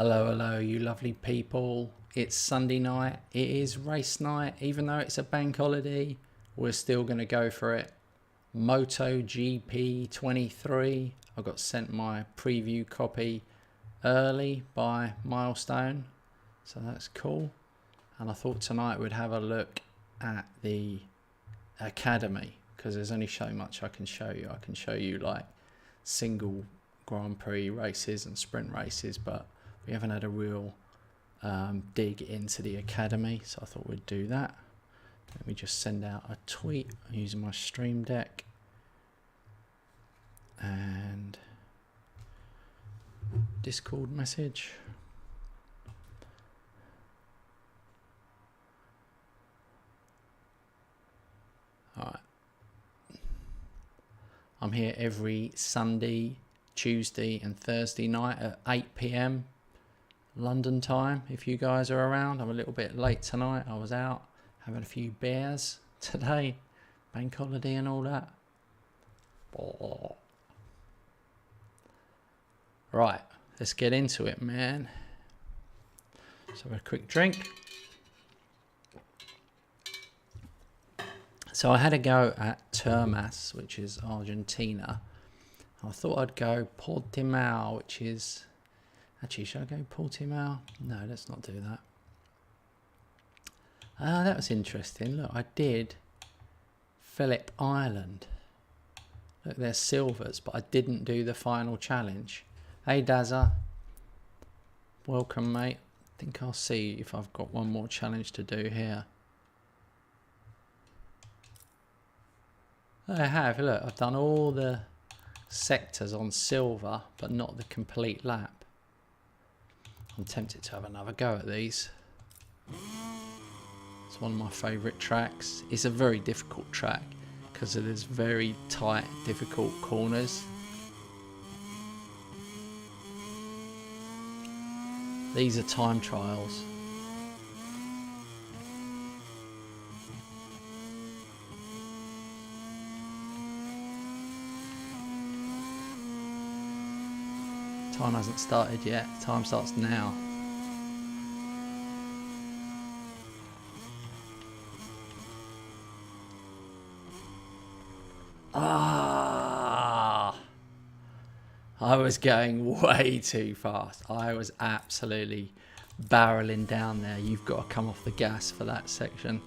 Hello, you lovely people. It's Sunday night. It is race night. Even though it's a bank holiday, we're still going to go for it. MotoGP 23. I got sent my preview copy early by Milestone, so that's cool. And I thought tonight we'd have a look at the academy, because there's only so much I can show you. I can show you like single Grand Prix races and sprint races, but we haven't had a real dig into the academy, so I thought we'd do that. Let me just send out a tweet using my Stream Deck and Discord message. Alright. I'm here every Sunday, Tuesday and Thursday night at 8 PM London time, if you guys are around. I'm a little bit late tonight. I was out having a few beers today, bank holiday and all that. Right, let's get into it, man. So a quick drink. So I had a go at Termas, which is Argentina. I thought I'd go Portimao, which is... Actually, should I go Portimao? No, let's not do that. That was interesting. Look, I did Phillip Island. Look, there's silvers, but I didn't do the final challenge. Hey, Dazza. Welcome, mate. I think I'll see if I've got one more challenge to do here. I have. Look, I've done all the sectors on silver, but not the complete lap. I'm tempted to have another go at these. It's one of my favourite tracks. It's a very difficult track because of this very tight, difficult corners. These are time trials. Time hasn't started yet. Time starts now. I was going way too fast. I was absolutely barreling down there. You've got to come off the gas for that section.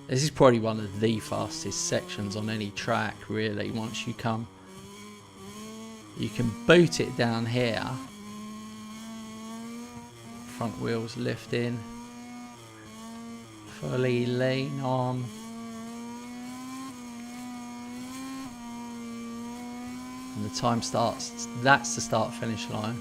This is probably one of the fastest sections on any track, really. Once you come, you can boot it down here. Front wheels lift in. Fully lean on. And the time starts. That's the start finish line.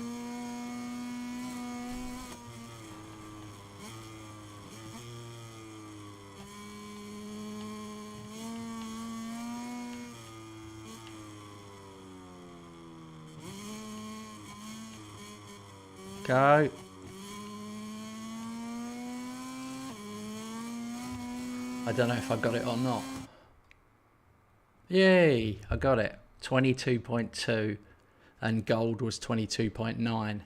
Go. I don't know if I got it or not. Yay, I got it. 22.2 and gold was 22.9.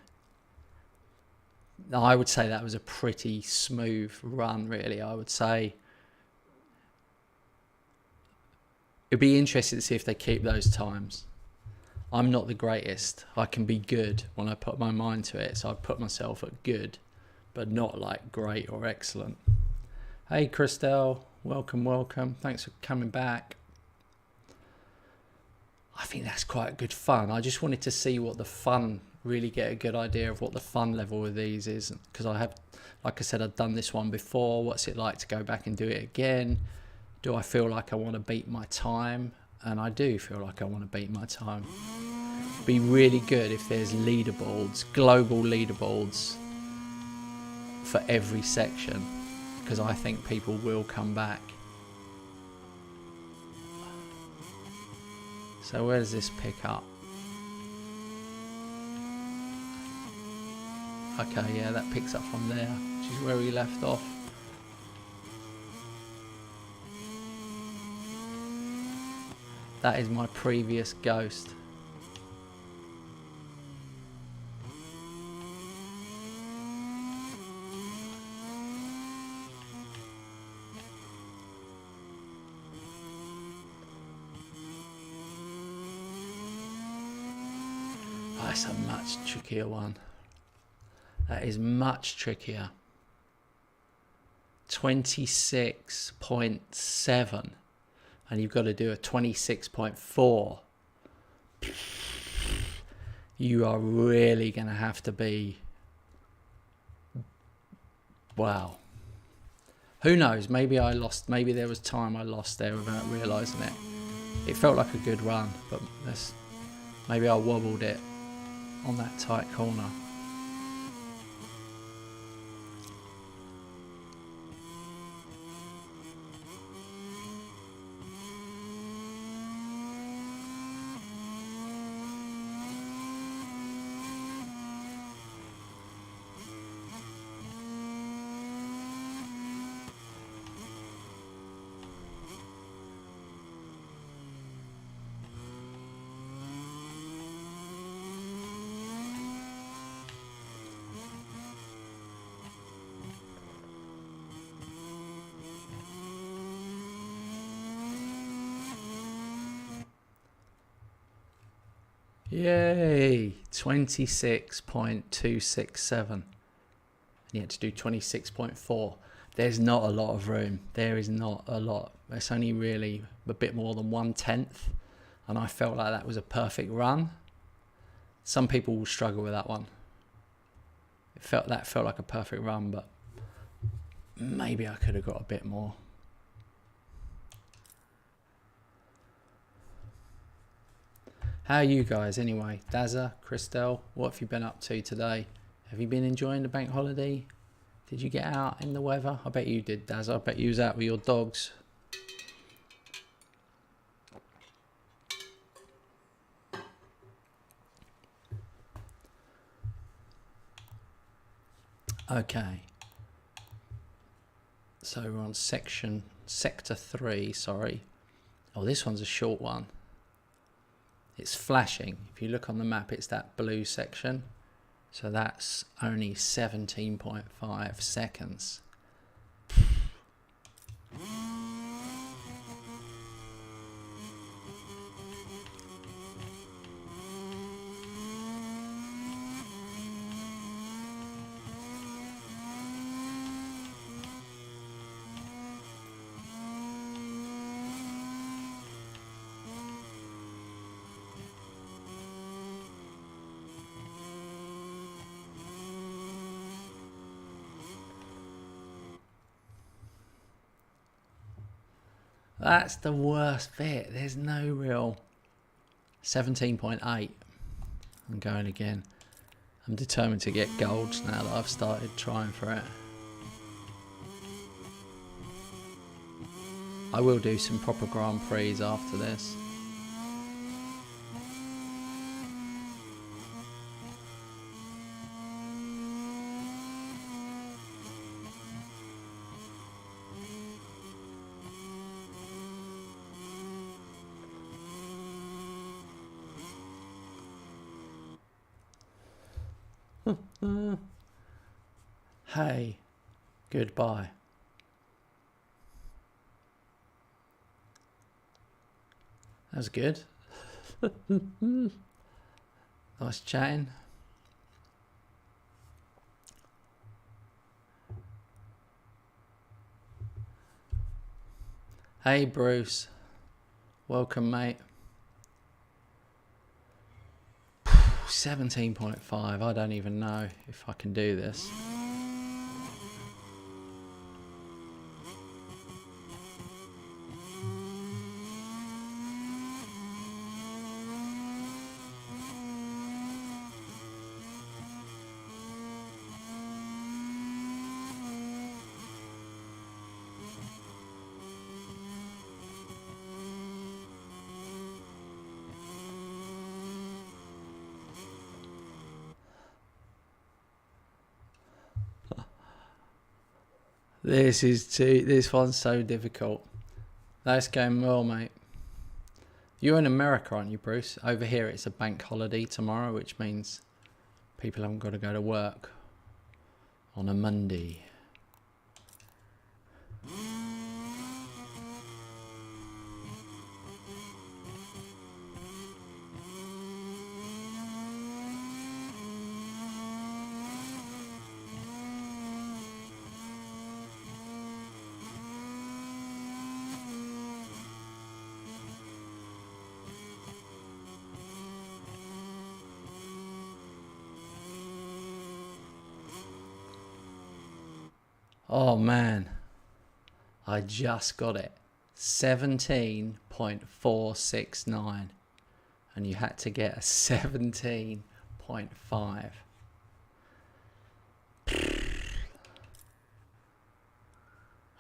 I would say that was a pretty smooth run, really. I would say it'd be interesting to see if they keep those times. I'm not the greatest. I can be good when I put my mind to it, so I put myself at good, but not like great or excellent. Hey, Christelle, welcome. Thanks for coming back. I think that's quite good fun. I just wanted to see what the fun, really get a good idea of what the fun level of these is, because I have, like I said, I've done this one before. What's it like to go back and do it again? Do I feel like I want to beat my time? And I do feel like I want to beat my time. It'd be really good if there's leaderboards, global leaderboards for every section, because I think people will come back. So where does this pick up? Okay, yeah, that picks up from there, which is where we left off. That is my previous Ghost. that's a much trickier one. That is much trickier. 26.7. And you've got to do a 26.4. You are really going to have to be... Wow. Who knows? Maybe I lost. Maybe there was time I lost there without realising it. It felt like a good run, but maybe I wobbled it on that tight corner. Yay! 26.267. And you had to do 26.4. There's not a lot of room. There is not a lot. It's only really a bit more than 1/10. And I felt like that was a perfect run. Some people will struggle with that one. That felt like a perfect run, but maybe I could have got a bit more. How are you guys anyway? Dazza, Christelle, what have you been up to today? Have you been enjoying the bank holiday? Did you get out in the weather? I bet you did, Dazza. I bet you was out with your dogs. Okay. So we're on sector 3, sorry. Oh, this one's a short one. It's flashing. If you look on the map, it's that blue section. So that's only 17.5 seconds. That's the worst bit. There's no real... 17.8. I'm going again. I'm determined to get golds now that I've started trying for it. I will do some proper Grand Prix after this. Hey, goodbye. That was good. Nice chatting. Hey Bruce, welcome mate. 17.5, I don't even know if I can do this. This one's so difficult. That's going well, mate. You're in America, aren't you, Bruce? Over here it's a bank holiday tomorrow, which means people haven't got to go to work on a Monday. Oh man, I just got it. 17.469. And you had to get a 17.5.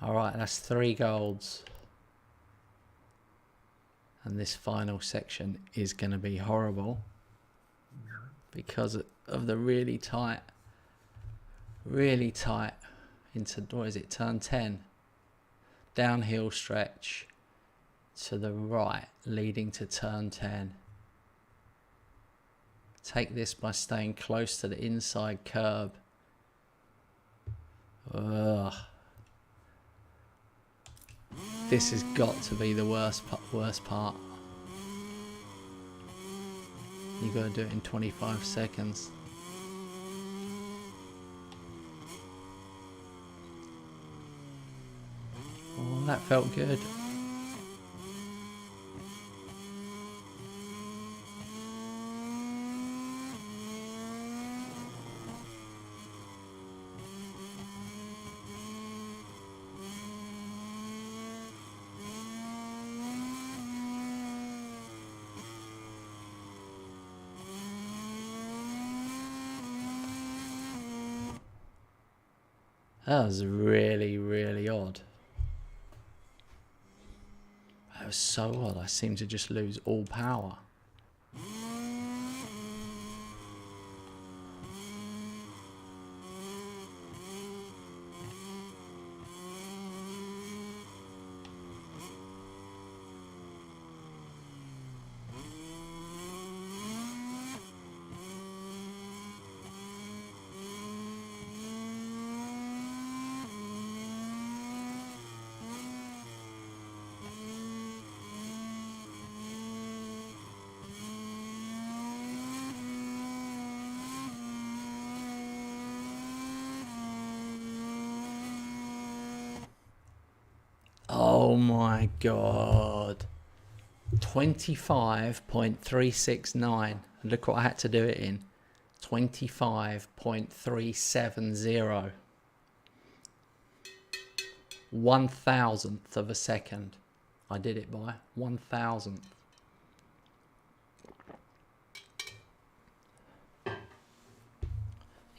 Alright, that's 3 golds. And this final section is going to be horrible because of the really tight into, what is it, turn 10. Downhill stretch to the right leading to turn 10. Take this by staying close to the inside curb. Ugh. This has got to be the worst part. You got to do it in 25 seconds. Oh, that felt good. That was really, really odd. That was so odd. I seemed to just lose all power. Oh my god. 25.369. Look what I had to do it in. 25.370. 1,000th of a second. I did it by 1,000th.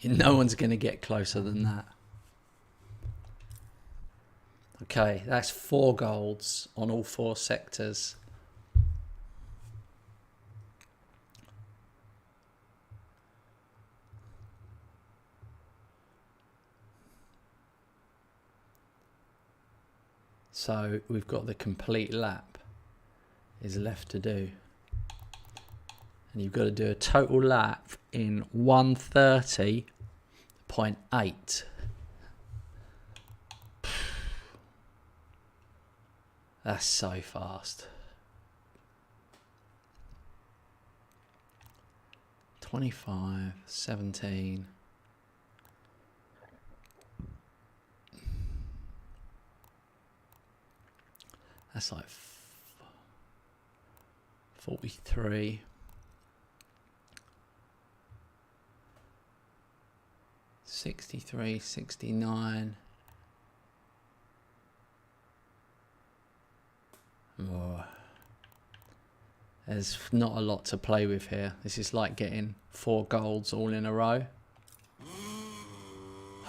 No one's going to get closer than that. Okay, that's 4 golds on all 4 sectors. So we've got the complete lap is left to do. And you've got to do a total lap in 1:30.8. That's so fast. 25, 17. That's like 43. 63, 69. Oh. There's not a lot to play with here. This is like getting 4 golds all in a row.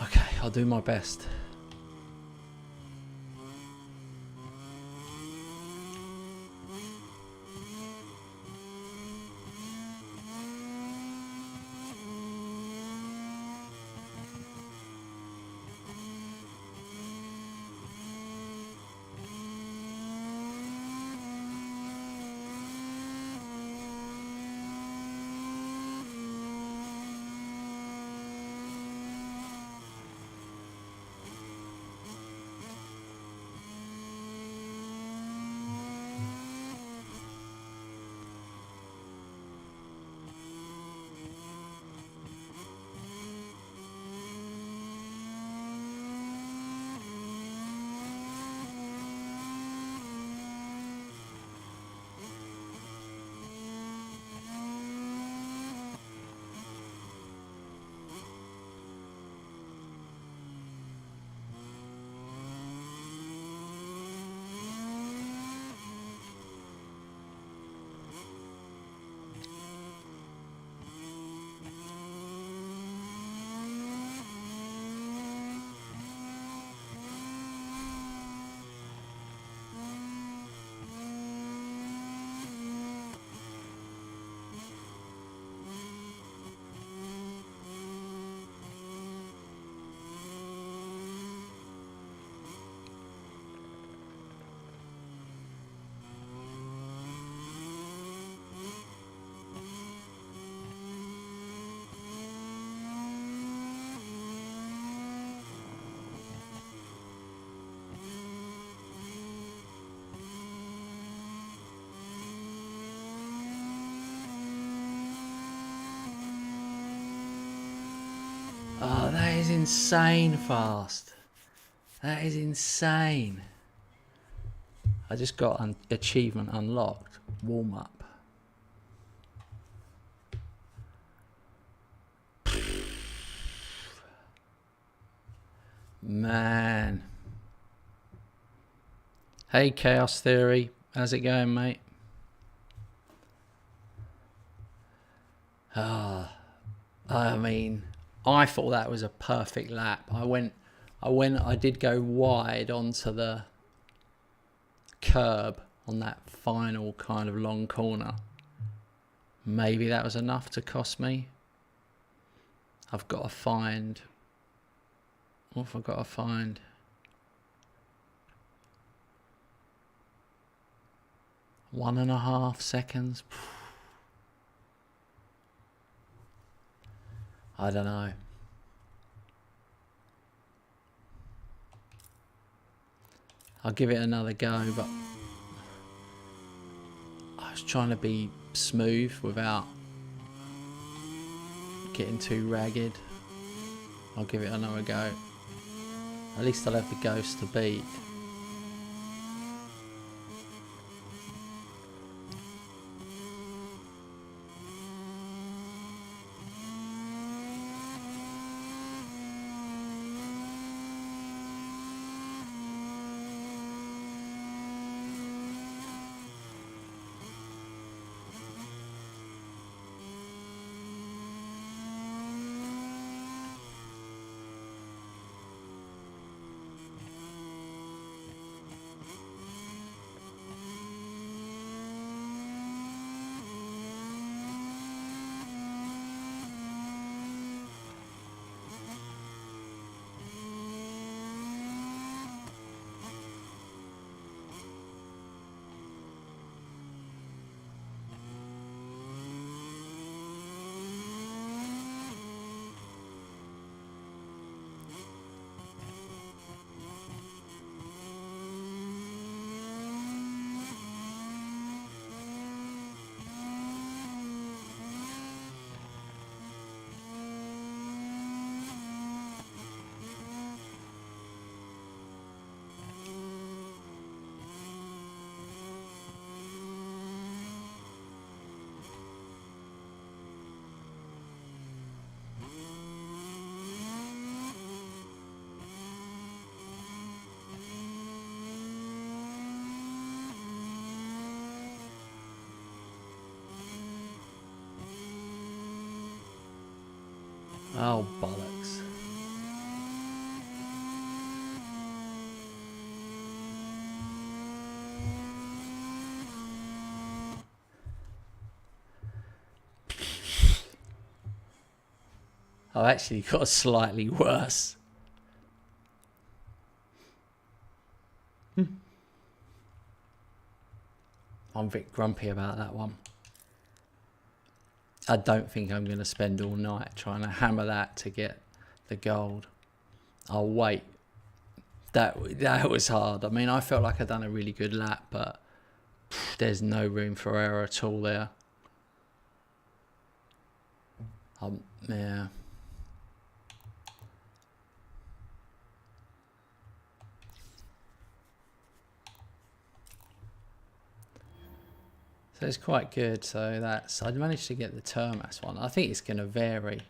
Okay, I'll do my best. is insane fast. That is insane. I just got an achievement unlocked. Warm up. Man. Hey Chaos Theory, how's it going, mate? I mean, I thought that was a perfect lap. I did go wide onto the curb on that final kind of long corner. Maybe that was enough to cost me. I've got to find... What have I got to find? 1.5 seconds. I don't know. I'll give it another go, but I was trying to be smooth without getting too ragged. I'll give it another go. At least I'll have the ghost to beat. Oh, bollocks. I've actually got slightly worse. I'm a bit grumpy about that one. I don't think I'm going to spend all night trying to hammer that to get the gold. I'll wait. That was hard. I mean, I felt like I'd done a really good lap, but there's no room for error at all there. Yeah. So it's quite good. So that's, I managed to get the Termas one. I think it's going to vary.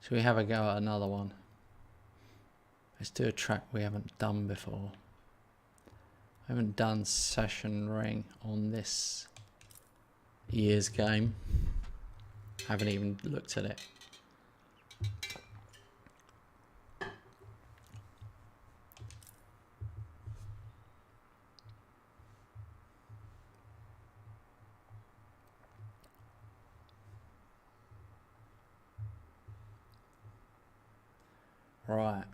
Should we have a go at another one? Let's do a track we haven't done before. I haven't done Sachsenring on this year's game. Haven't even looked at it. Right.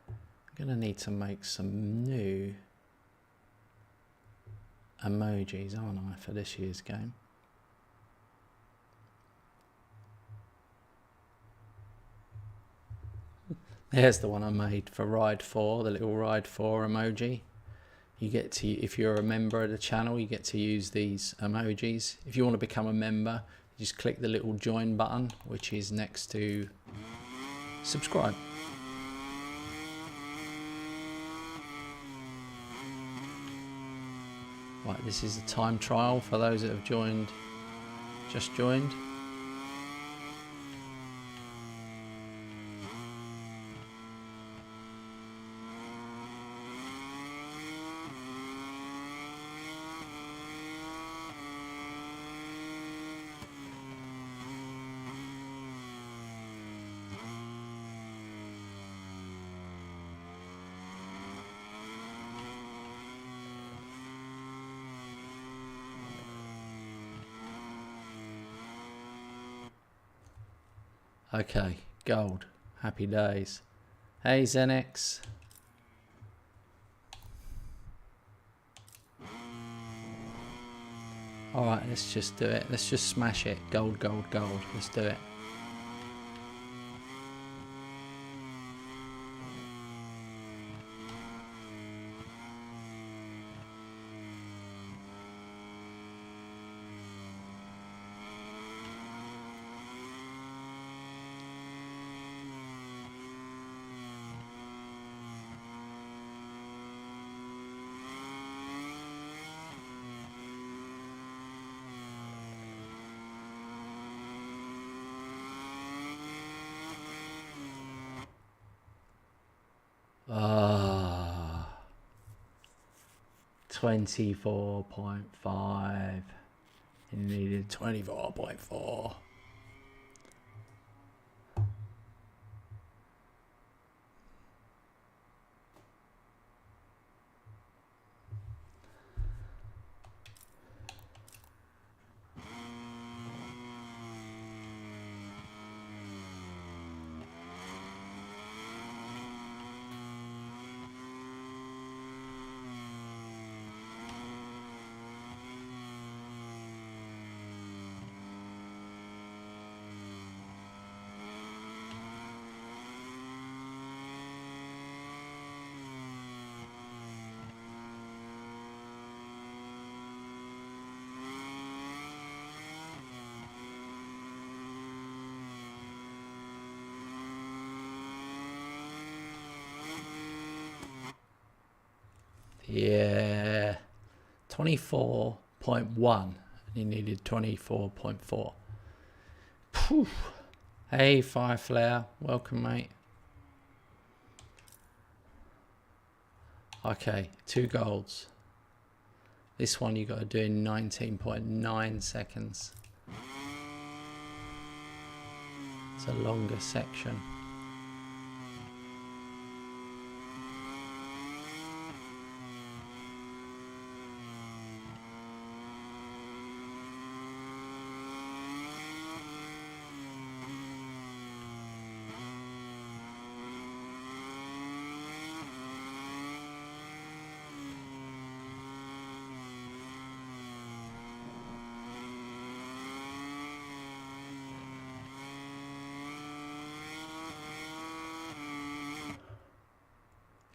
I'm going to need to make some new emojis, aren't I, for this year's game? There's the one I made for Ride 4, the little Ride 4 emoji. you get to, if you're a member of the channel, you get to use these emojis. If you want to become a member, you just click the little join button, which is next to subscribe. Right, this is a time trial for those that have joined, just joined. Okay, gold. Happy days. Hey, Zenix. Alright, let's just do it. Let's just smash it. Gold, gold, gold. Let's do it. Ah, 24.5. You needed 24.4. Yeah, 24.1. You needed 24.4. Phew. Hey, Fire Flare. Welcome, mate. Okay, 2 golds. This one you got to do in 19.9 seconds. It's a longer section.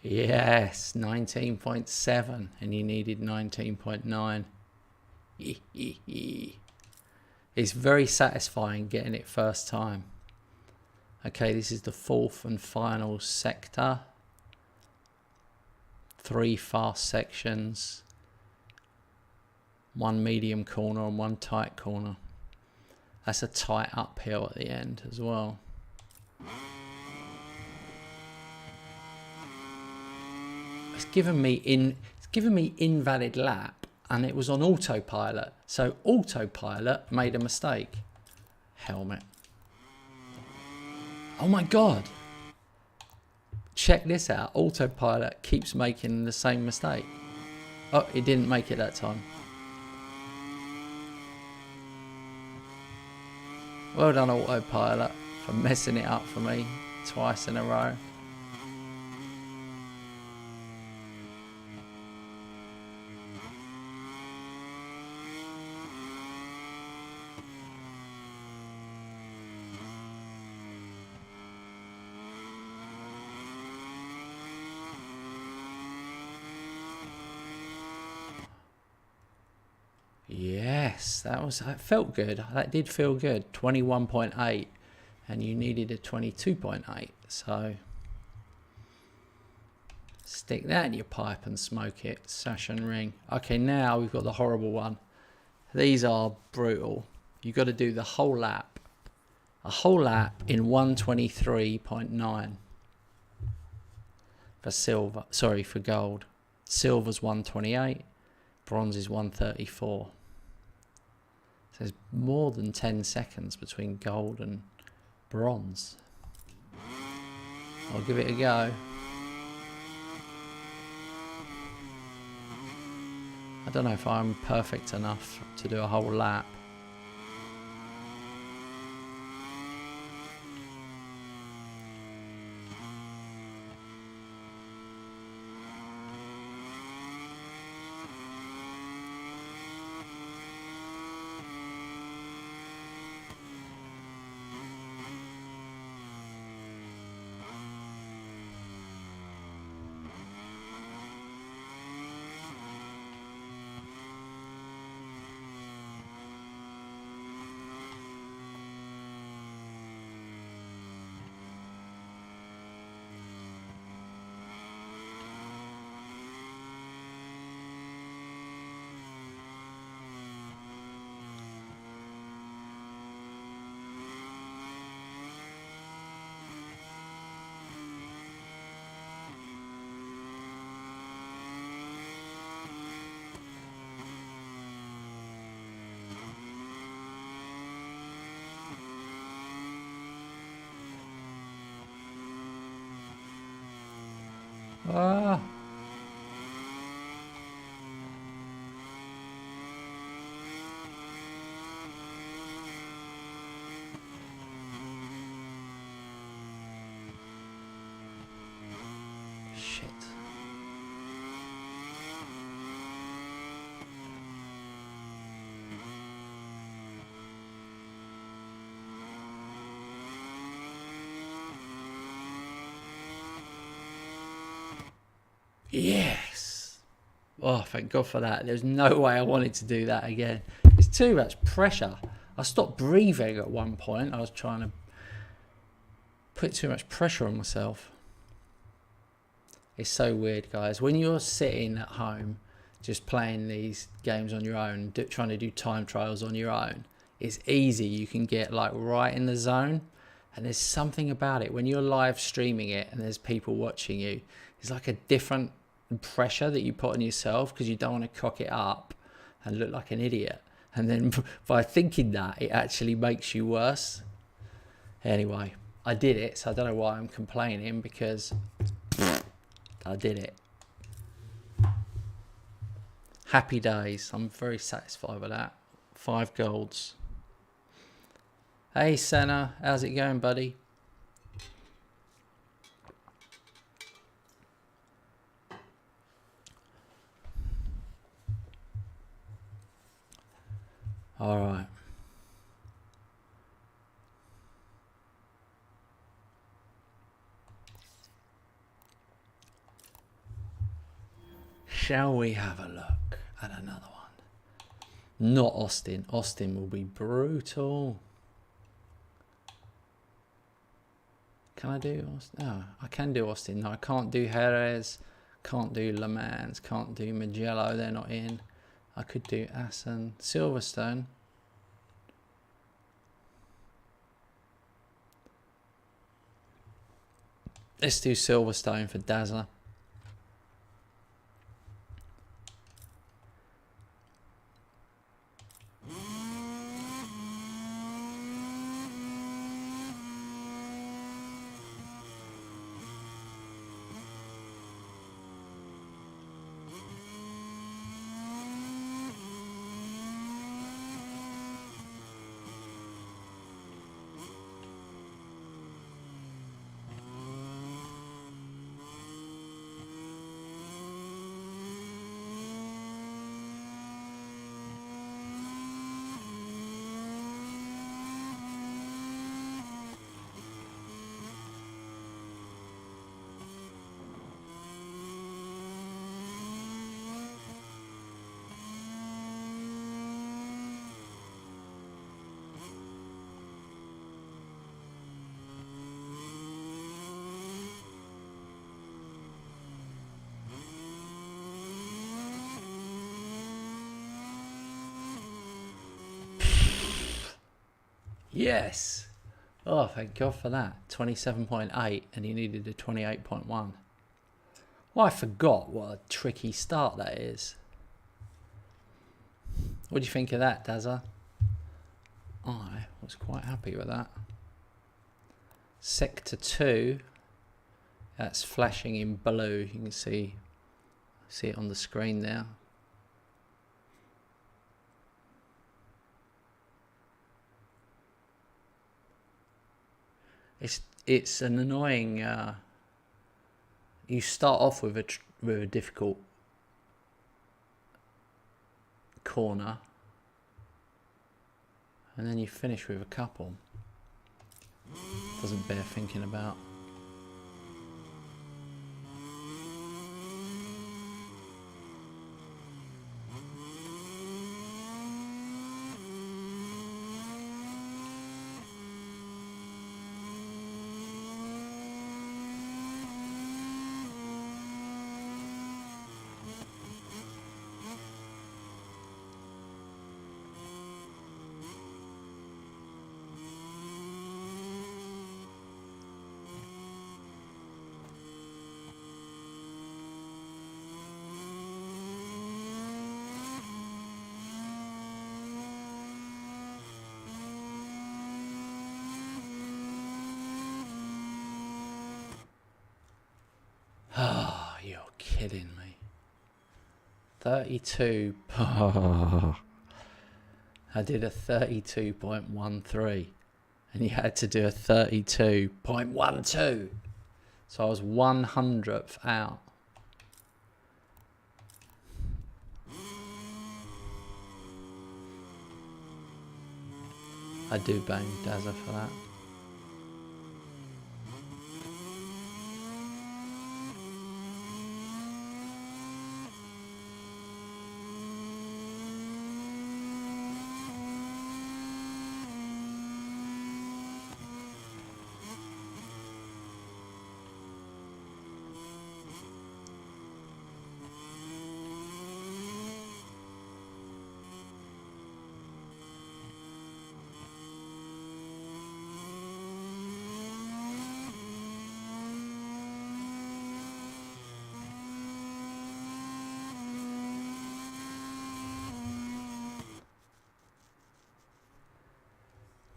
Yes, 19.7, and you needed 19.9. It's very satisfying getting it first time. Okay, this is the 4th and final sector. 3 fast sections. 1 medium corner and 1 tight corner. That's a tight uphill at the end as well. It's given me invalid lap, and it was on autopilot. So autopilot made a mistake. Helmet. Oh my god. Check this out. Autopilot keeps making the same mistake. Oh, it didn't make it that time. Well done, autopilot, for messing it up for me twice in a row. Yes, that felt good. That did feel good. 21.8, and you needed a 22.8. So stick that in your pipe and smoke it. Sachsenring. Okay, now we've got the horrible one. These are brutal. You've got to do the whole lap. A whole lap in 123.9 for silver. Sorry, for gold. Silver's 128. Bronze is 134. So there's more than 10 seconds between gold and bronze. I'll give it a go. I don't know if I'm perfect enough to do a whole lap. Ah. Shit. Yes. Oh, thank God for that. There's no way I wanted to do that again. It's too much pressure. I stopped breathing at one point. I was trying to put too much pressure on myself. It's so weird, guys. When you're sitting at home just playing these games on your own, trying to do time trials on your own, it's easy. You can get like right in the zone. And there's something about it when you're live streaming it and there's people watching you. It's like a different pressure that you put on yourself because you don't want to cock it up and look like an idiot. And then by thinking that, it actually makes you worse. Anyway, I did it, so I don't know why I'm complaining, because I did it. Happy days. I'm very satisfied with that. 5 golds. Hey Senna, how's it going, buddy? All right. Shall we have a look at another one? Not Austin. Austin will be brutal. Can I do Austin? No, I can do Austin. No, I can't do Jerez. Can't do Le Mans. Can't do Mugello. They're not in. I could do Assen. Silverstone. Let's do Silverstone for Dazzler. Yes. Oh, thank God for that. 27.8 and he needed a 28.1. Well, I forgot what a tricky start that is. What do you think of that, Dazza? I was quite happy with that. Sector 2. That's flashing in blue. You can see it on the screen there. It's an annoying. You start off with a difficult corner, and then you finish with a couple. Doesn't bear thinking about. Oh, you're kidding me. 32. I did a 32.13 and you had to do a 32.12. So I was 100th out. I do blame Dazza for that.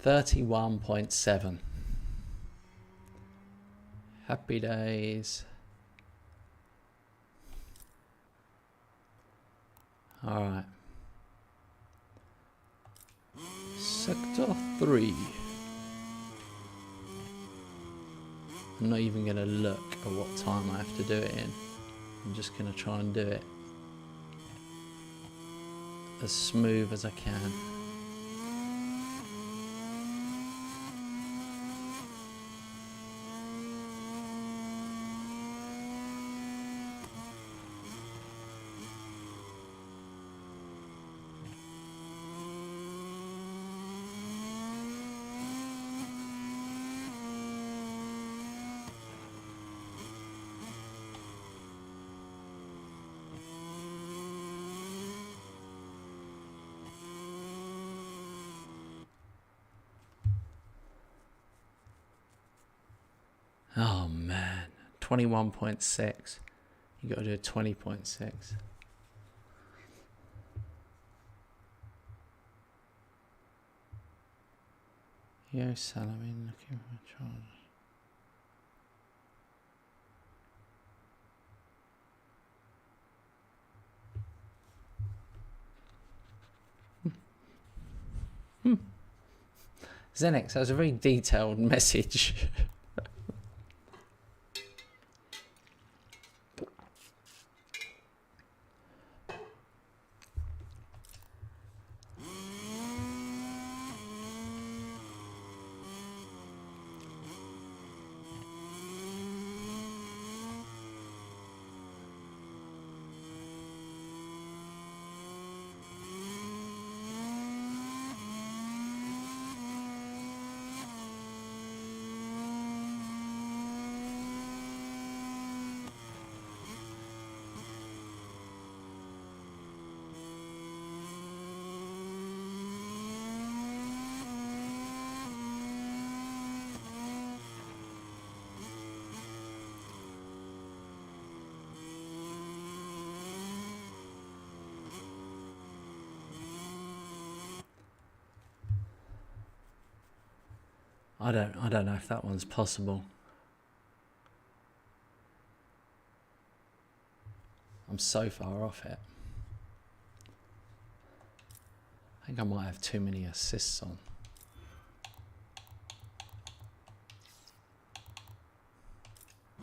$31.7. Happy days. Alright. Sector 3. I'm not even going to look at what time I have to do it in. I'm just going to try and do it as smooth as I can. Oh man, 21.6. You got to do a 20.6. Yo, Salamin, looking for a charge. Xenix, that was a very detailed message. I don't know if that one's possible. I'm so far off it. I think I might have too many assists on.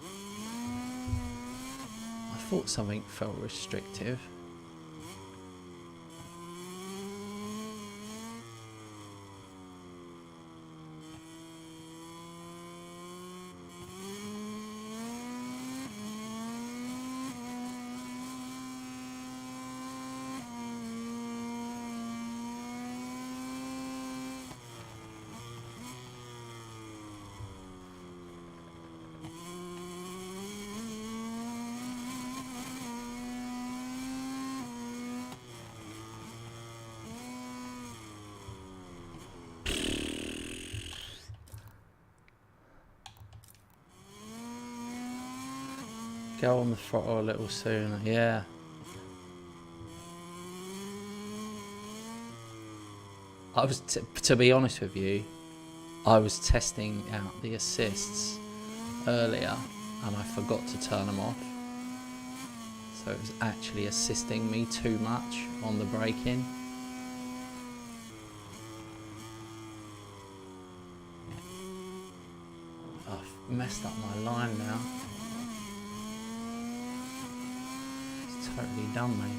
I thought something felt restrictive. Go on the throttle a little sooner, yeah. I was, to be honest with you, I was testing out the assists earlier and I forgot to turn them off. So it was actually assisting me too much on the braking. I've messed up my line now. It's totally done me.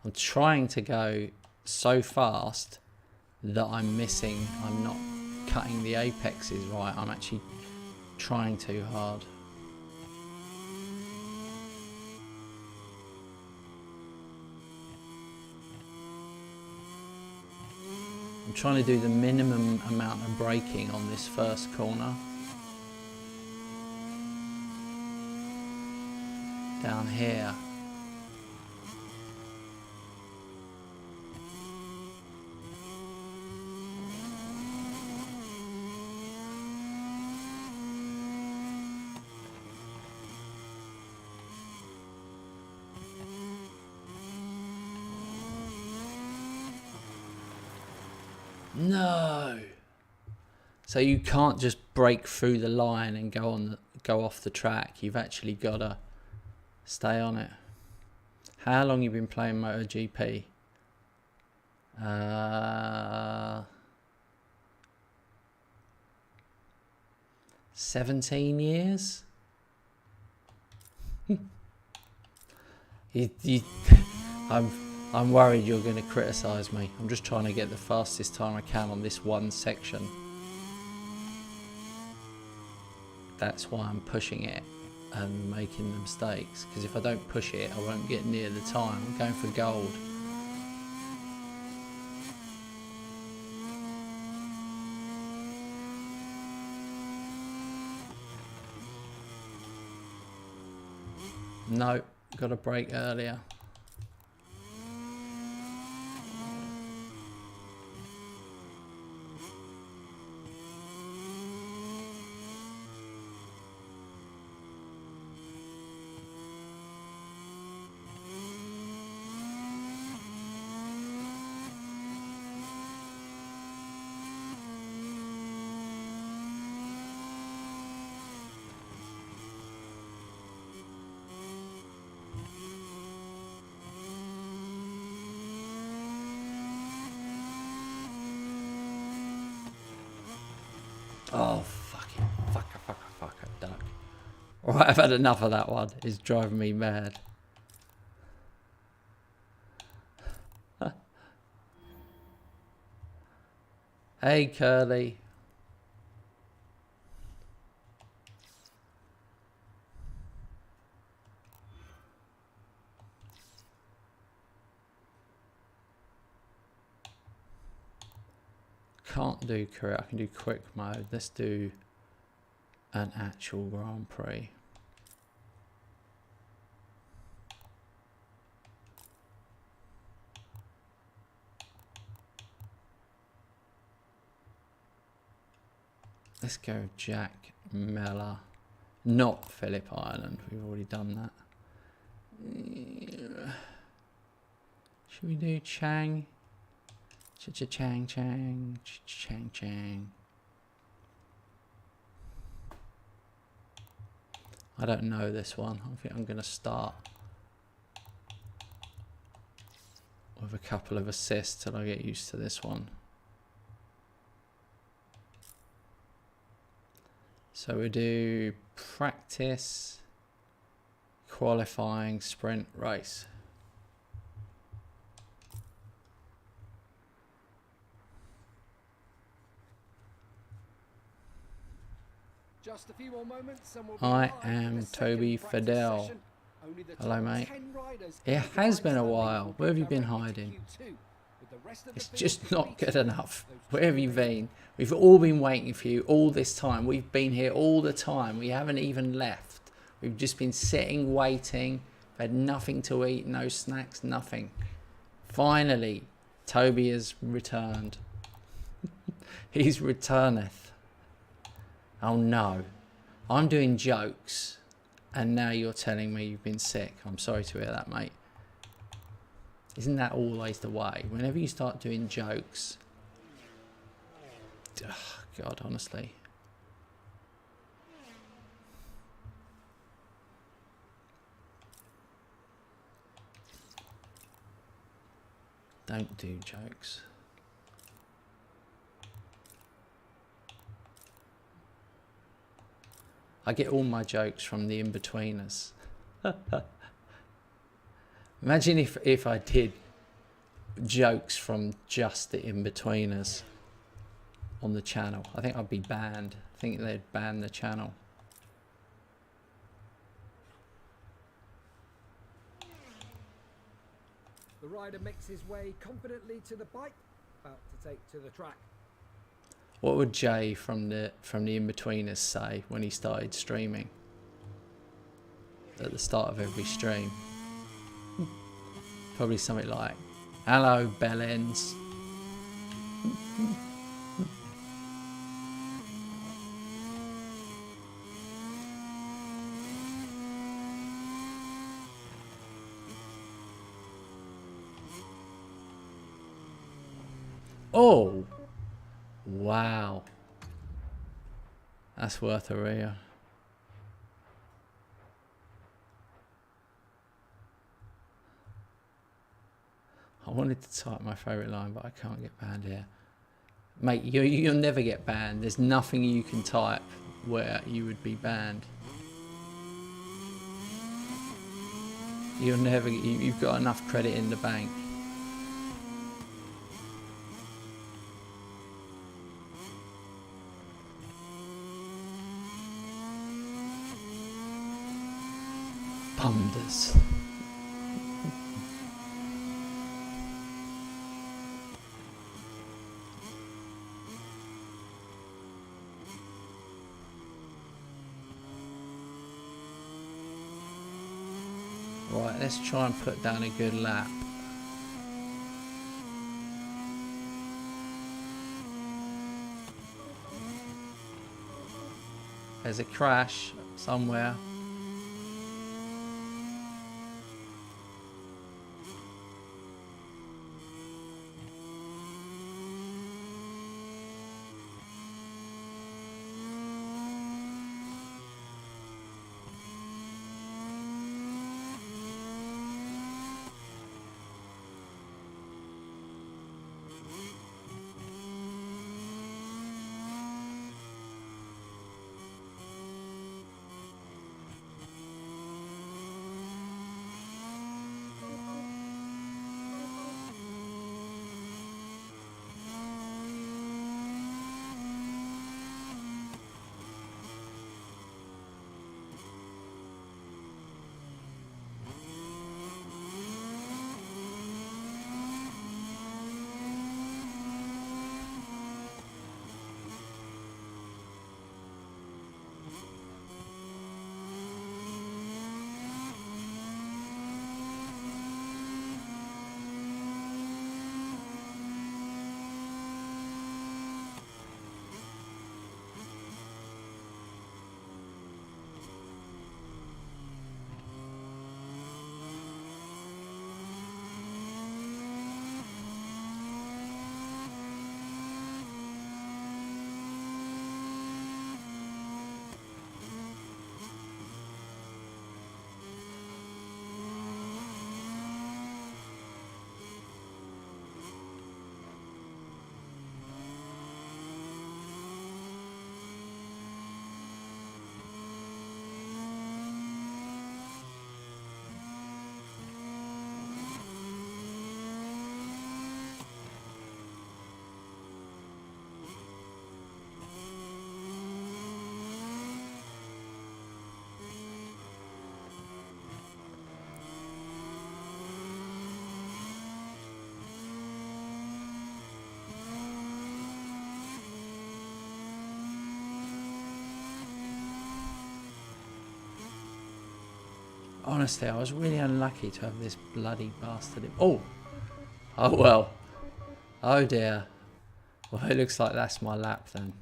I'm trying to go so fast that I'm not cutting the apexes right. I'm actually trying too hard. I'm trying to do the minimum amount of braking on this first corner. Down here. No. So you can't just break through the line and go off the track. You've actually got to stay on it. How long have you been playing MotoGP? 17 years? I'm worried you're going to criticise me. I'm just trying to get the fastest time I can on this one section. That's why I'm pushing it and making the mistakes. Because if I don't push it, I won't get near the time. I'm going for gold. No, got to brake earlier. Oh, fucker, duck. Alright, I've had enough of that one. It's driving me mad. Hey, Curly. Can't do career. I can do quick mode. Let's do an actual Grand Prix. Let's go Jack Miller Not Phillip Island. We've already done that. Should we do Chang? Chang. I don't know this one. I think I'm going to start with a couple of assists till I get used to this one. So we do practice, qualifying, sprint, race. Just a few more moments and we'll I am Toby Fidel. Hello, mate. It has been a while. Where have you been hiding? It's just not good enough. Where have you been? We've all been waiting for you all this time. We've been here all the time. We haven't even left. We've just been sitting, waiting. Had nothing to eat, no snacks, nothing. Finally, Toby has returned. He's returneth. Oh no. I'm doing jokes. And now you're telling me you've been sick. I'm sorry to hear that, mate. Isn't that always the way? Whenever you start doing jokes... Oh, God, honestly. Don't do jokes. I get all my jokes from the in-betweeners. Imagine if I did jokes from just the in-betweeners on the channel. I think I'd be banned. I think they'd ban the channel. The rider makes his way confidently to the bike, about to take to the track. What would Jay from the in-betweeners say when he started streaming? At the start of every stream. Probably something like, "Hello, bellends." Oh! Wow. That's worth a real. I wanted to type my favourite line, but I can't get banned here. Mate, you'll never get banned. There's nothing you can type where you would be banned. You'll never... You've got enough credit in the bank. Bunders. Right, let's try and put down a good lap. There's a crash somewhere. Honestly, I was really unlucky to have this bloody bastard. Oh well. Oh dear. Well, it looks like that's my lap then.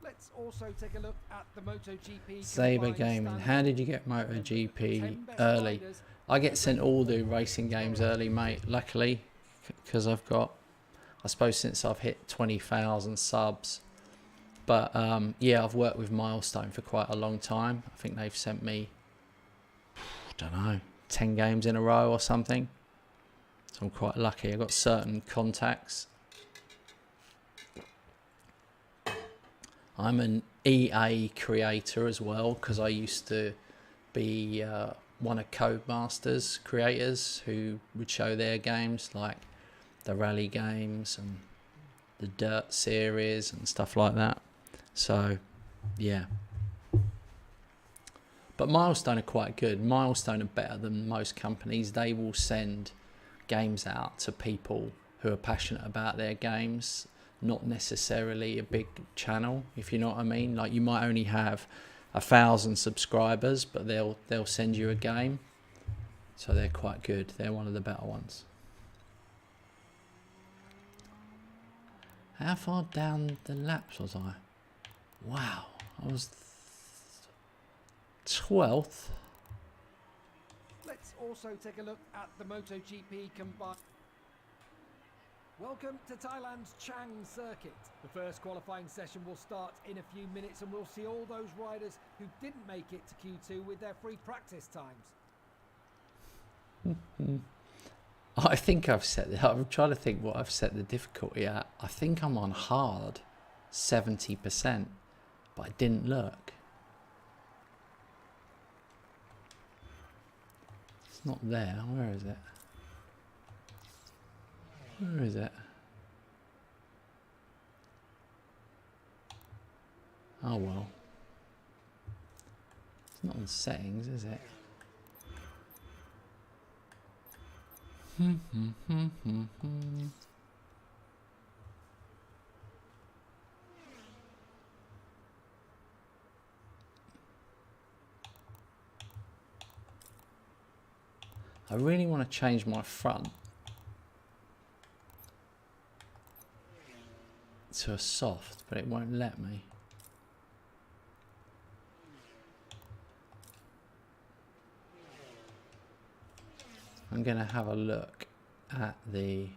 Let's also take a look at the MotoGP Sabre combined Gaming. standard. How did you get Remember that the MotoGP 10 best early? riders I get sent all the racing games early, mate. Luckily, because I've got, I suppose since I've hit 20,000 subs. But yeah, I've worked with Milestone for quite a long time. I think they've sent me, I don't know, 10 games in a row or something. So I'm quite lucky. I've got certain contacts. I'm an EA creator as well, because I used to be one of Codemasters creators who would show their games, like the rally games and the Dirt series and stuff like that. So yeah, but Milestone are quite good. Milestone are better than most companies. They will send games out to people who are passionate about their games, not necessarily a big channel, if you know what I mean. Like, you might only have 1,000 subscribers, but they'll send you a game, so they're quite good. They're one of the better ones. How far down the laps was I? Wow, I was 12th. Let's also take a look at the MotoGP combined. Welcome to Thailand's Chang circuit. The first qualifying session will start in a few minutes, and we'll see all those riders who didn't make it to Q2 with their free practice times. I think I've set the, I'm trying to think what I've set the difficulty at. I think I'm on hard 70%, but I didn't look. It's not there. Where is it? Where is it? Oh well. It's not on settings, is it? I really want to change my front to a soft, but it won't let me. I'm going to have a look at the,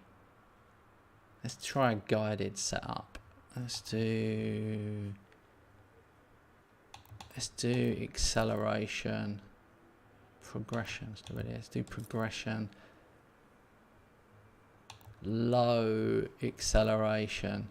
let's try a guided setup. Let's do acceleration, progression. Let's do progression, low acceleration.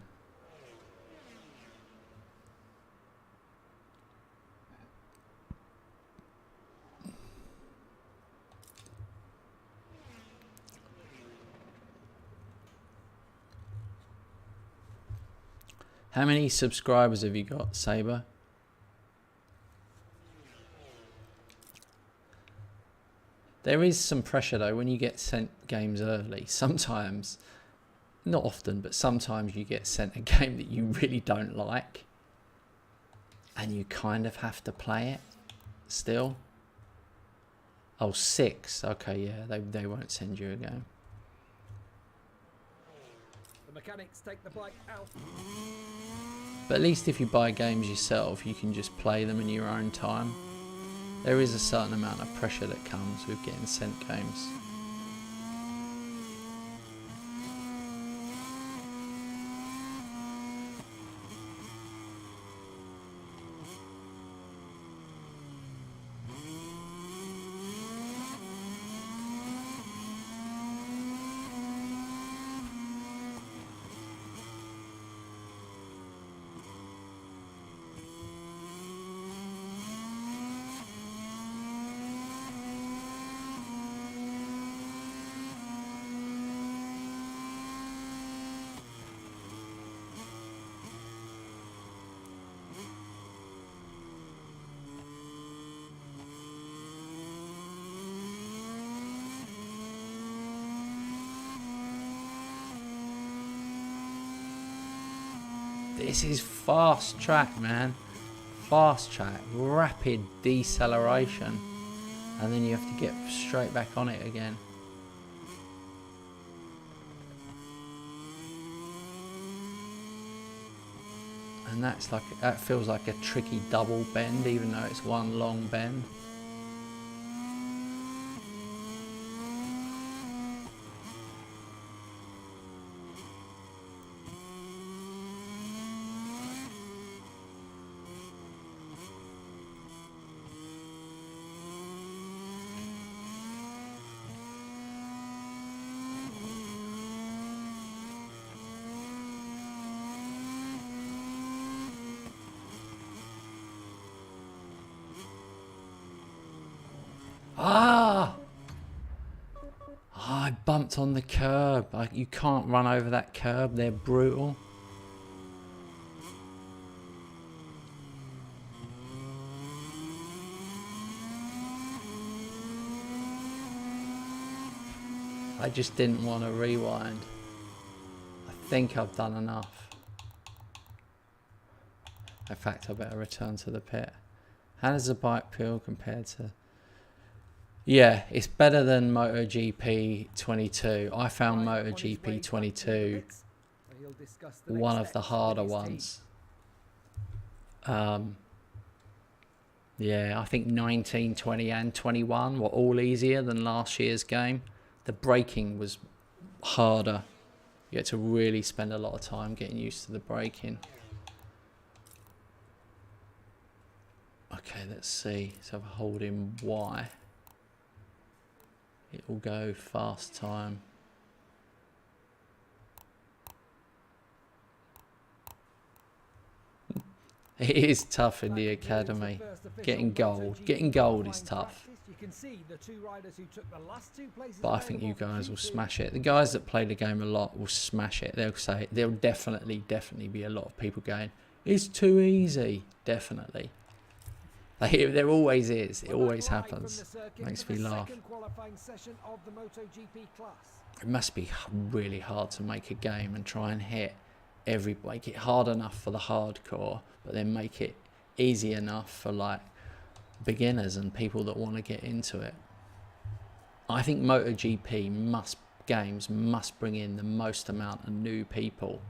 How many subscribers have you got, Sabre? There is some pressure though when you get sent games early. Sometimes, not often, but sometimes you get sent a game that you really don't like, and you kind of have to play it still. Oh, 6. Okay, yeah, they won't send you a game. The mechanics take the bike out. But at least if you buy games yourself, you can just play them in your own time. There is a certain amount of pressure that comes with getting sent games. This is fast track, man. Fast track, rapid deceleration. and then you have to get straight back on it again. And that feels like a tricky double bend, even though it's one long bend. I bumped on the curb. You can't run over that curb. They're brutal. I just didn't want to rewind. I think I've done enough. In fact, I better return to the pit. How does the bike feel compared to... Yeah, it's better than MotoGP 22. I found MotoGP 22 one of the harder ones. Yeah, I think 19, 20 and 21 were all easier than last year's game. The braking was harder. You had to really spend a lot of time getting used to the braking. Okay, let's see. So if I hold in Y, it will go fast time. It is tough in the academy. Getting gold is tough. But I think you guys will smash it. The guys that play the game a lot will smash it. They'll say, there'll definitely be a lot of people going, it's too easy. Definitely. There always is. It always happens. Makes me laugh. It must be really hard to make a game and try and make it hard enough for the hardcore, but then make it easy enough for like beginners and people that want to get into it. I think MotoGP games must bring in the most amount of new people.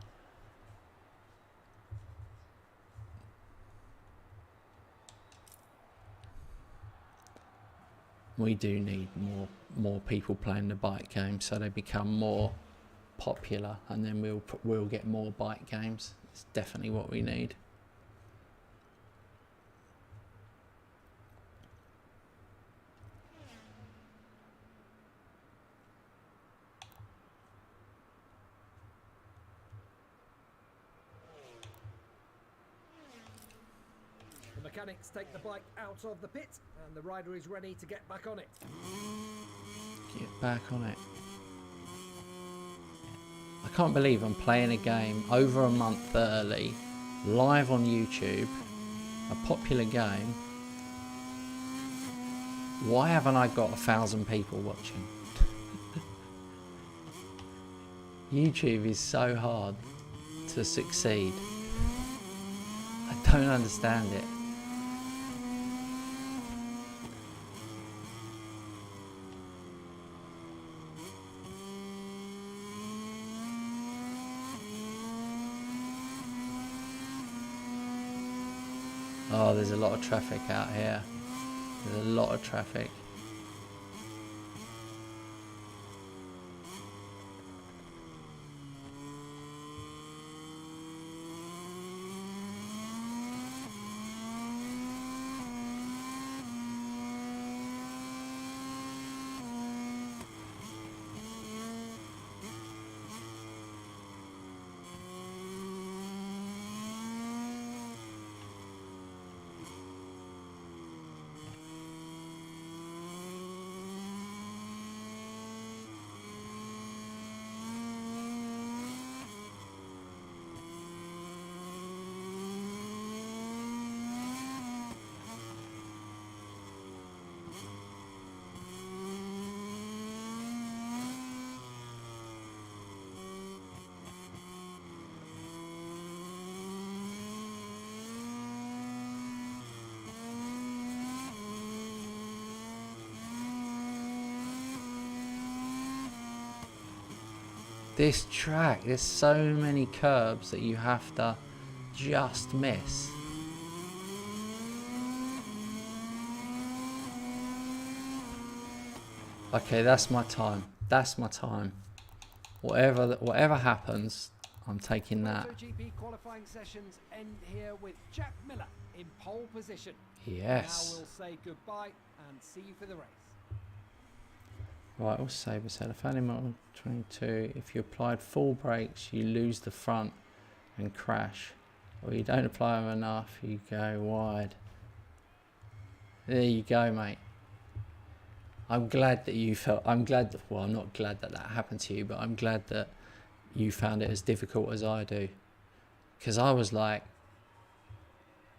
We do need more people playing the bike game so they become more popular, and then we'll get more bike games. It's definitely what we need. The mechanics take the bike out of the pit and the rider is ready to get back on it. Get back on it. I can't believe I'm playing a game over a month early, live on YouTube, a popular game. Why haven't I got 1,000 people watching? YouTube is so hard to succeed. I don't understand it. Oh, there's a lot of traffic out here. There's a lot of traffic. This track, there's so many curbs that you have to just miss. Okay, that's my time. That's my time. Whatever happens, I'm taking that. MotoGP qualifying sessions end here with Jack Miller in pole position. Yes. Now we'll say goodbye and see you for the race. Right, all Sabre said, I found in Model 22, if you applied full brakes, you lose the front and crash. Or you don't apply them enough, you go wide. There you go, mate. I'm glad that you felt, well, I'm not glad that happened to you, but I'm glad that you found it as difficult as I do. Because I was like,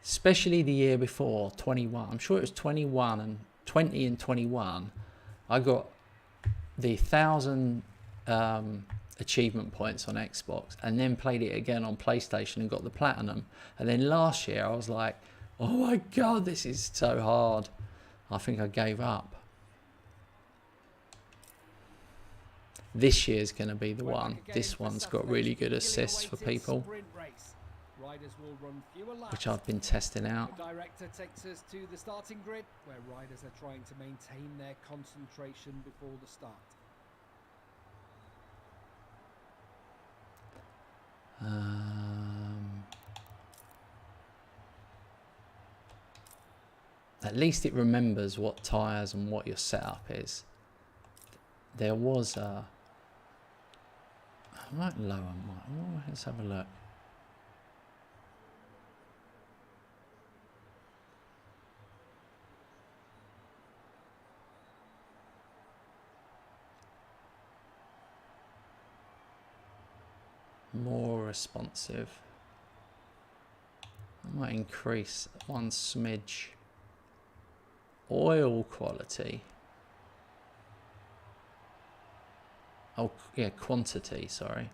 especially the year before, 21, I'm sure it was 21 and 20 and 21, I got the 1,000 achievement points on Xbox and then played it again on PlayStation and got the platinum. And then last year I was like, oh my god, this is so hard. I think I gave up. This year's going to be the one. This one's got really good assists for people, which I've been testing out. The director takes us to the starting grid, where riders are trying to maintain their concentration before the start. At least it remembers what tyres and what your setup is. There was a... I might lower mine. Oh, let's have a look. More responsive. I might increase one smidge. Oil quality. Oh, yeah, quantity, sorry.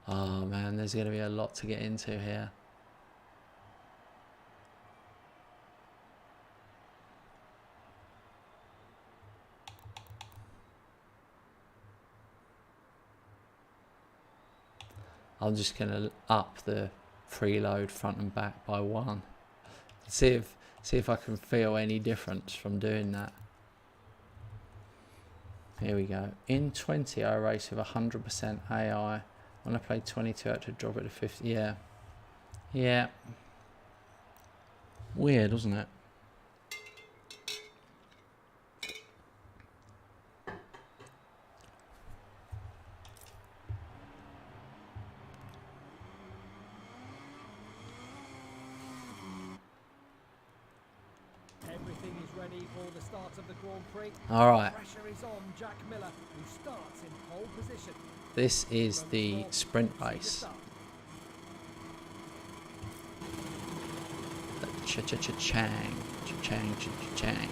Oh man, there's going to be a lot to get into here. I'm just going to up the preload front and back by 1. See if I can feel any difference from doing that. Here we go. In 20 I race with 100% AI. When I played 22 I had to drop it to 50. Yeah. Yeah. Weird, wasn't it? Everything is ready for the start of the Grand Prix. All right. Pressure is on Jack Miller, who starts in pole position. This is the sprint race. Chang. Chang.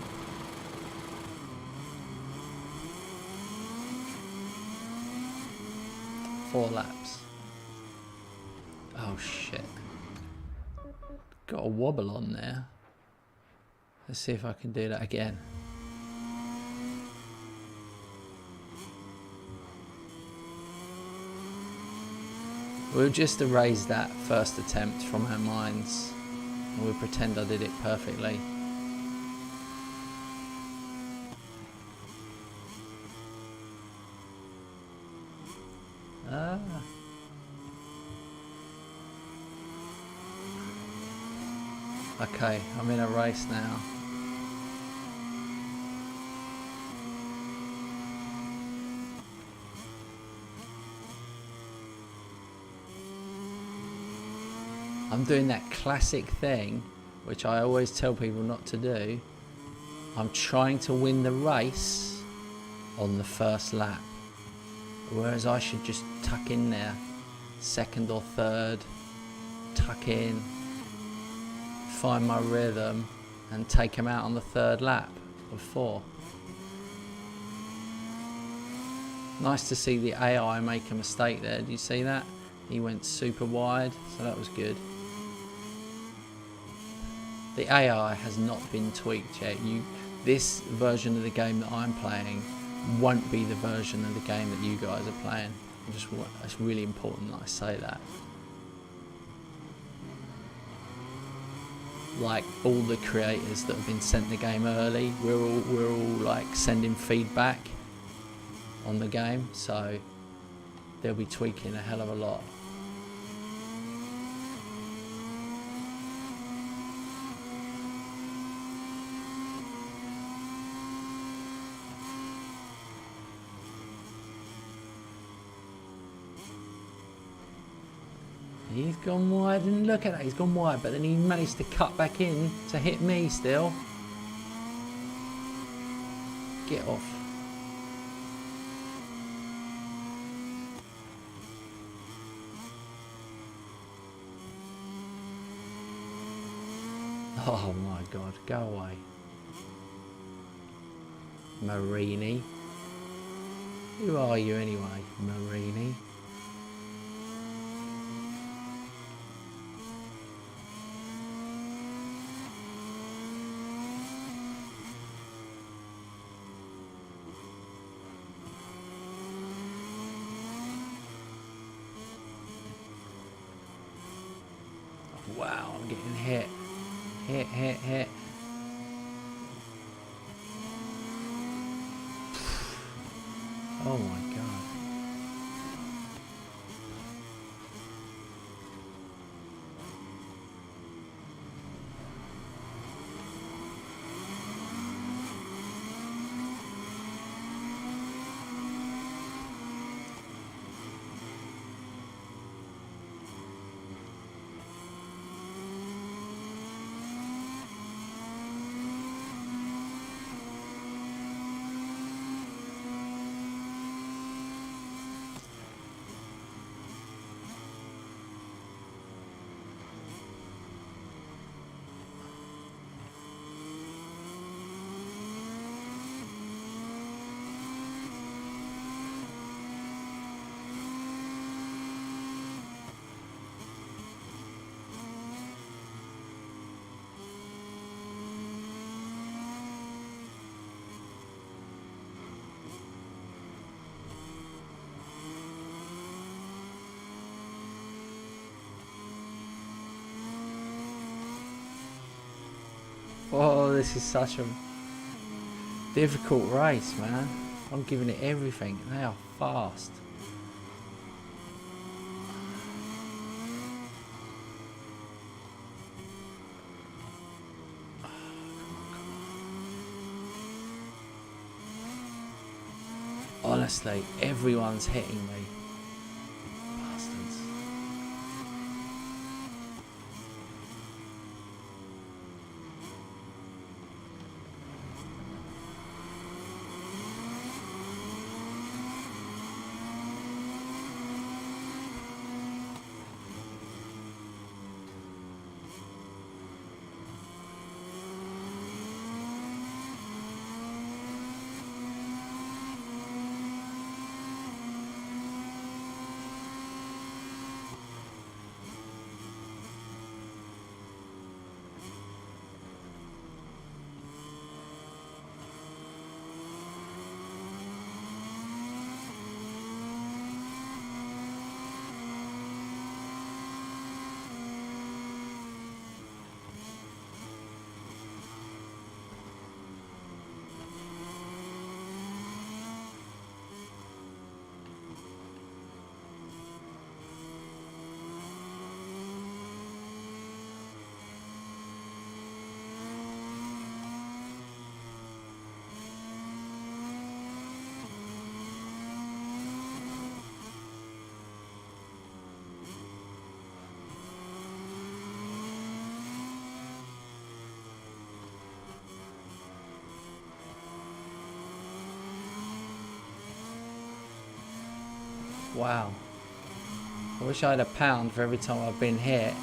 4 laps. Oh shit. Got a wobble on there. Let's see if I can do that again. We'll just erase that first attempt from our minds and we'll pretend I did it perfectly. Okay, I'm in a race now. I'm doing that classic thing, which I always tell people not to do. I'm trying to win the race on the first lap. Whereas I should just tuck in there, second or third, tuck in, find my rhythm and take him out on the third lap of 4. Nice to see the AI make a mistake there. Do you see that? He went super wide, so that was good. The AI has not been tweaked yet. this version of the game that I'm playing won't be the version of the game that you guys are playing. It's really important that I say that. Like all the creators that have been sent the game early, we're all like sending feedback on the game, so they'll be tweaking a hell of a lot. He's gone wide, and look at that, he's gone wide, but then he managed to cut back in to hit me still. Get off. Oh my god, go away. Marini. Who are you anyway, Marini? Wow, I'm getting hit. Hit. Oh my god. Oh, this is such a difficult race, man. I'm giving it everything. They are fast. Honestly, everyone's hitting me. Bastards. Wow. I wish I had £1 for every time I've been hit.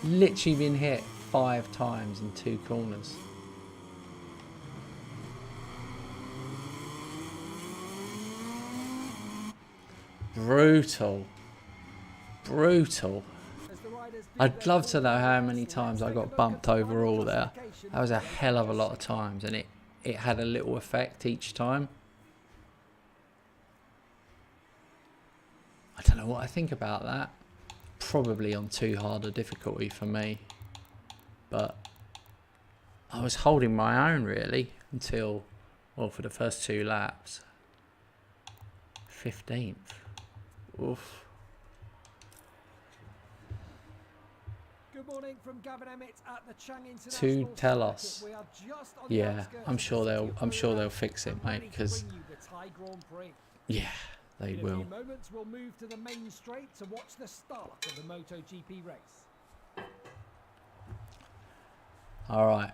Literally been hit 5 times in 2 corners. Brutal. Brutal. As the riders I'd love to know how many times I got bumped overall there. That was a hell of a lot of times, and it had a little effect each time. I don't know what I think about that. Probably on too hard a difficulty for me. But I was holding my own really until, well, for the first 2 laps. 15th. Oof. Good morning from Gavin Emmett at the Chang International To tell us. We are just on the Yeah, outskirts I'm of sure the city of they'll Thailand fix it, and mate, ready to because bring you the Thai Grand Prix. yeah, they In a will. few moments, we'll move to the main straight to watch the start of the MotoGP race. All right.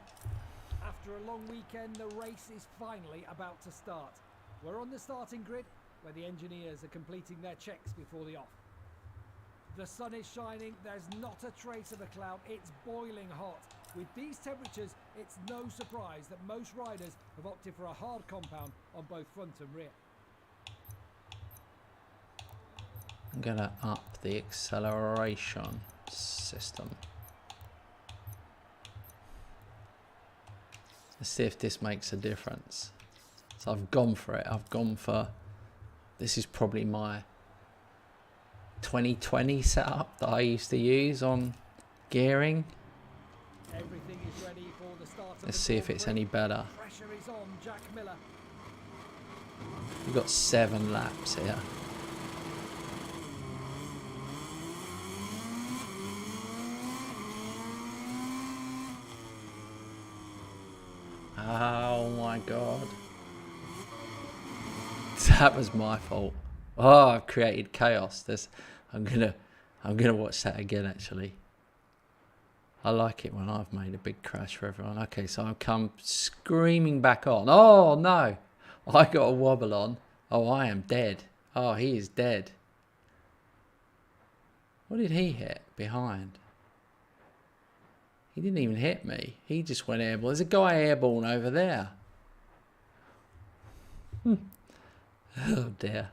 After a long weekend, the race is finally about to start. We're on the starting grid, where the engineers are completing their checks before the off. The sun is shining, there's not a trace of a cloud, it's boiling hot. With these temperatures, it's no surprise that most riders have opted for a hard compound on both front and rear. I'm gonna up the acceleration system. Let's see if this makes a difference. So I've gone for it. I've gone for, this is probably my 2020 setup that I used to use on gearing. Everything is ready for the start of Let's the see if Grand it's Prix. any better. Pressure is on Jack Miller. We've got 7 laps here. Oh my god. That was my fault. Oh, I've created chaos. I'm gonna watch that again actually. I like it when I've made a big crash for everyone. Okay, so I've come screaming back on. Oh no! I got a wobble on. Oh, I am dead. Oh, he is dead. What did he hit behind? He didn't even hit me. He just went airborne. There's a guy airborne over there. Oh dear.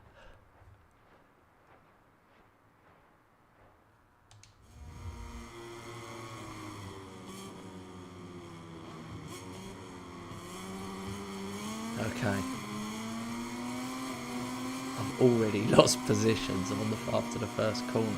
Okay. I've already lost positions after the first corner.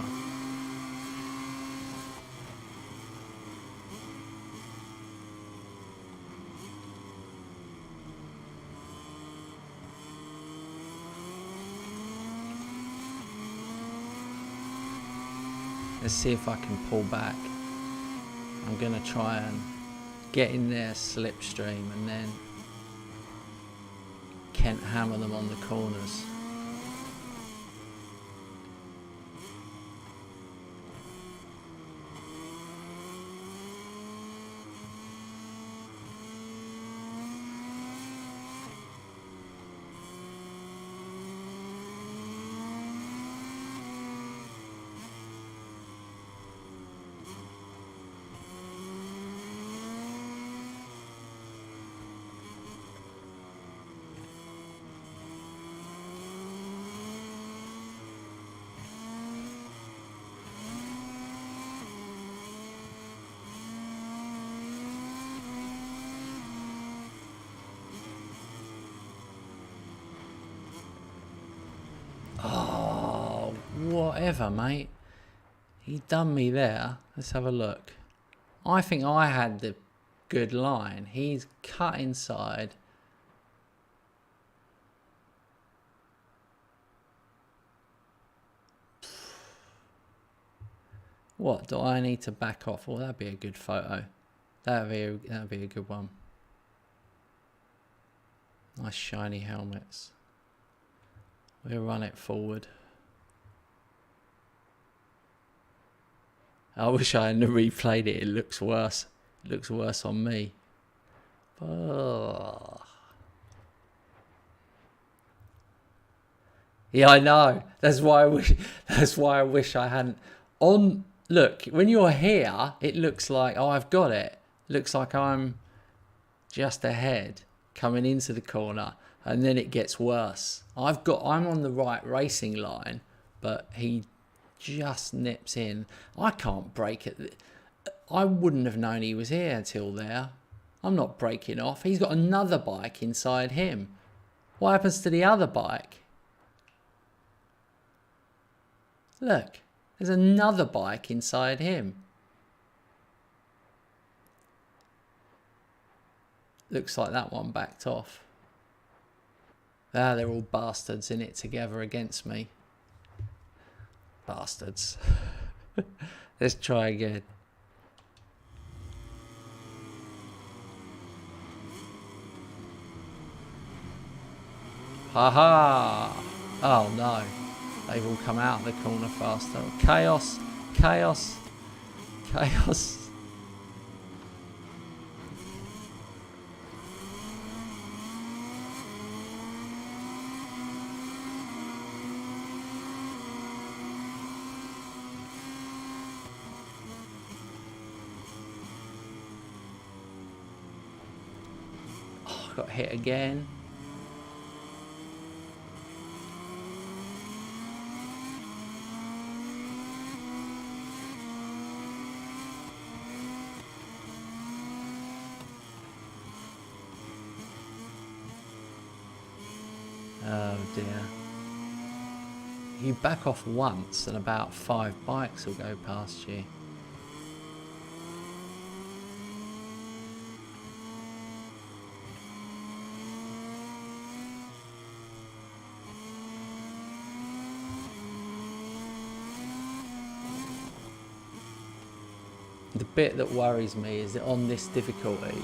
Let's see if I can pull back. I'm going to try and get in their slipstream and then Kent hammer them on the corners. Oh, whatever, mate. He done me there. Let's have a look. I think I had the good line. He's cut inside. What, do I need to back off? Well, that'd be a good photo. That'd be a good one. Nice shiny helmets. We'll run it forward. I wish I hadn't replayed it. It looks worse. It looks worse on me. Oh. Yeah, I know. That's why I wish I hadn't. Look, when you're here, it looks like, oh, I've got it. Looks like I'm just ahead, coming into the corner, and then it gets worse. I'm on the right racing line, but he just nips in. I can't brake it. I wouldn't have known he was here until there. I'm not braking off. He's got another bike inside him. What happens to the other bike? Look, there's another bike inside him. Looks like that one backed off. Ah, they're all bastards in it together against me. Bastards. Let's try again. Haha! Oh no. They've all come out of the corner faster. Chaos! Chaos! Chaos! Oh, I got hit again. Oh dear. You back off once and about 5 bikes will go past you. The bit that worries me is that on this difficulty,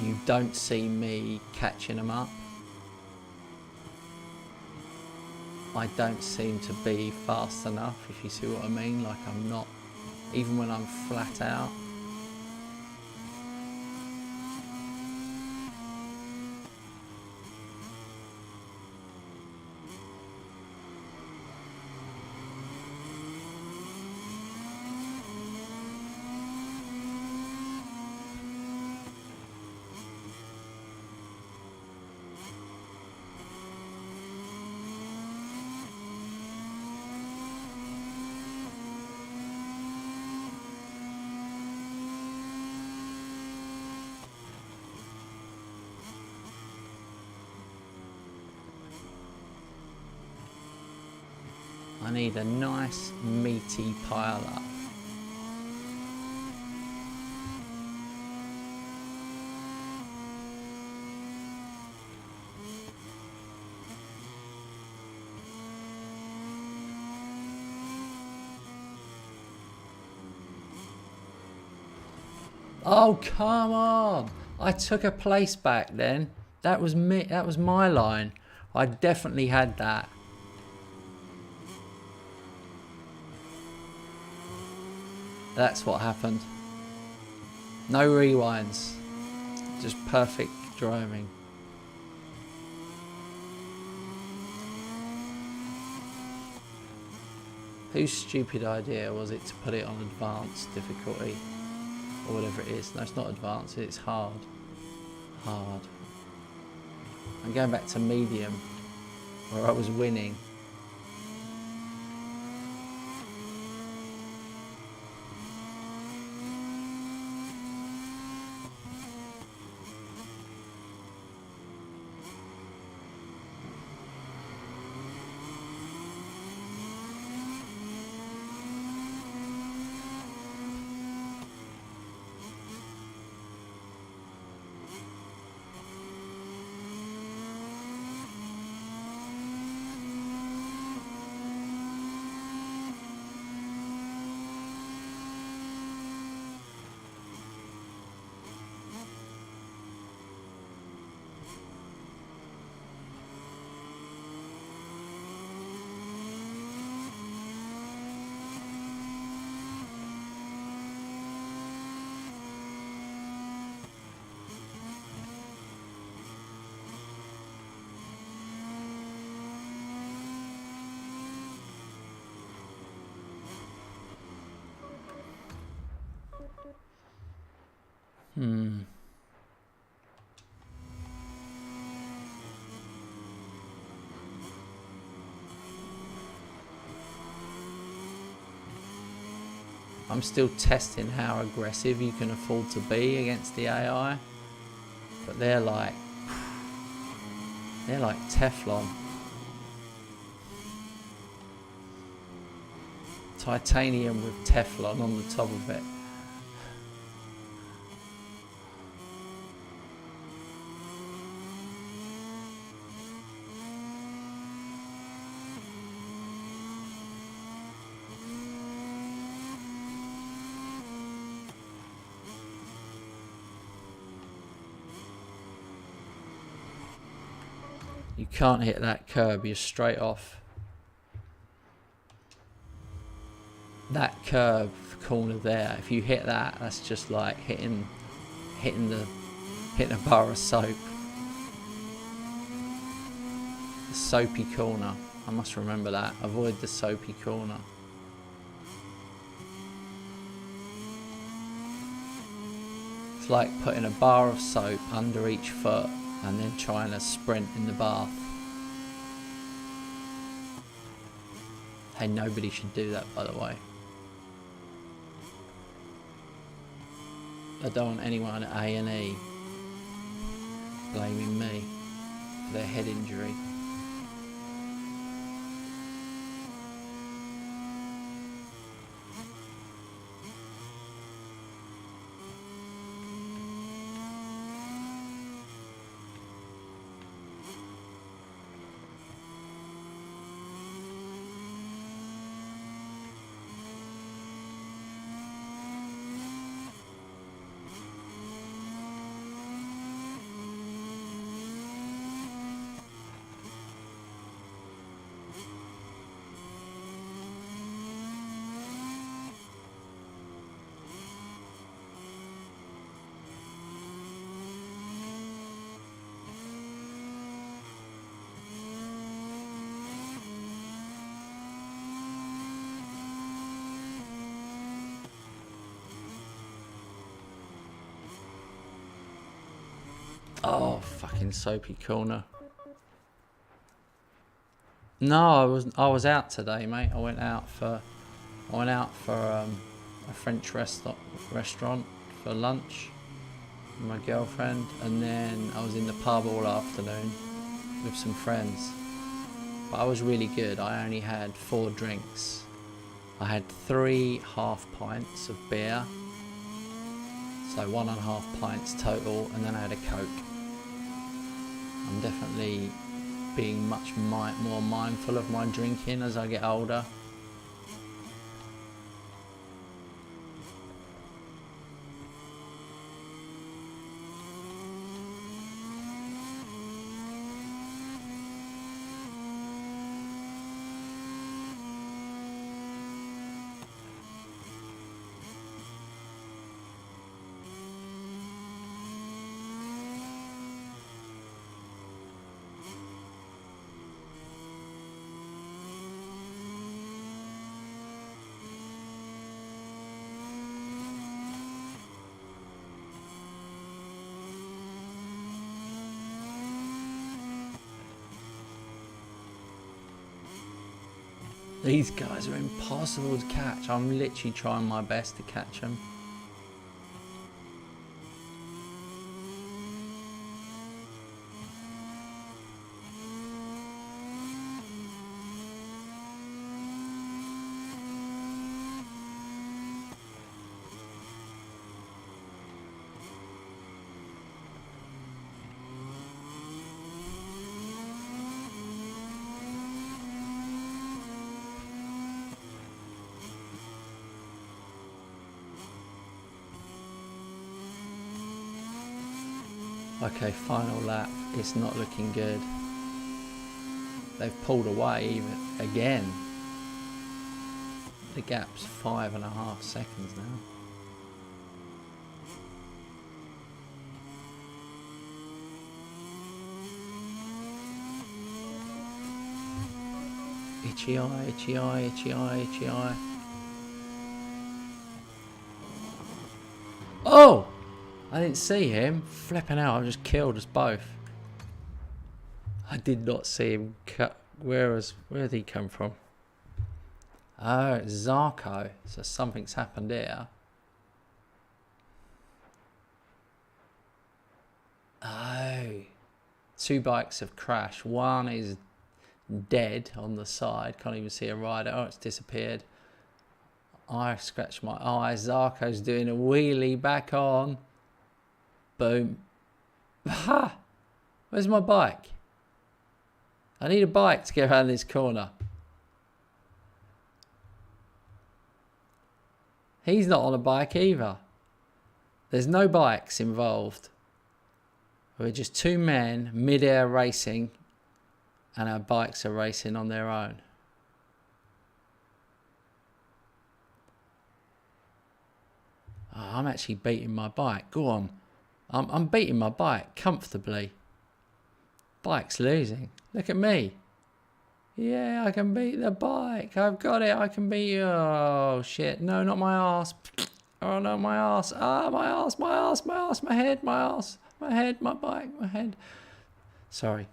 you don't see me catching them up. I don't seem to be fast enough, if you see what I mean. Like I'm not, even when I'm flat out. I need a nice meaty pile up. Oh, come on. I took a place back then. That was me. That was my line. I definitely had that. That's what happened. No rewinds. Just perfect driving. Whose stupid idea was it to put it on advanced difficulty? Or whatever it is. No, it's not advanced, it's hard. Hard. I'm going back to medium, where I was winning. I'm still testing how aggressive you can afford to be against the AI. But they're like Teflon. Titanium with Teflon on the top of it. You can't hit that curb, you're straight off. That curb corner there, if you hit that, that's just like hitting a bar of soap. The soapy corner. I must remember that. Avoid the soapy corner. It's like putting a bar of soap under each foot and then trying to sprint in the bath. Hey, nobody should do that, by the way. I don't want anyone at A&E blaming me for their head injury. Oh, fucking soapy corner. No, I was out today, mate. I went out for a French restaurant for lunch with my girlfriend, and then I was in the pub all afternoon with some friends. But I was really good. I only had 4 drinks. I had 3 half pints of beer, so 1.5 pints total, and then I had a Coke. I'm definitely being much more mindful of my drinking as I get older. These guys are impossible to catch. I'm literally trying my best to catch them. Okay, final lap. It's not looking good. They've pulled away even again. The gap's 5.5 seconds now. Itchy eye, itchy eye, itchy eye, itchy eye. Oh! I didn't see him. Flipping out, I just killed us both. I did not see him cut. Where did he come from? Oh, it's Zarco. So something's happened here. Oh. 2 bikes have crashed. One is dead on the side. Can't even see a rider. Oh, it's disappeared. I scratched my eye. Zarco's doing a wheelie back on. Boom. Ha! Where's my bike? I need a bike to get around this corner. He's not on a bike either. There's no bikes involved. We're just 2 men mid-air racing, and our bikes are racing on their own. Oh, I'm actually beating my bike. Go on. I'm beating my bike comfortably. Bike's losing. Look at me. Yeah, I can beat the bike. I've got it. I can beat you. Oh, shit. No, not my arse. Oh, no, my arse. Ah, my arse, my arse, my arse, my head, my arse, my head, my bike, my head. Sorry.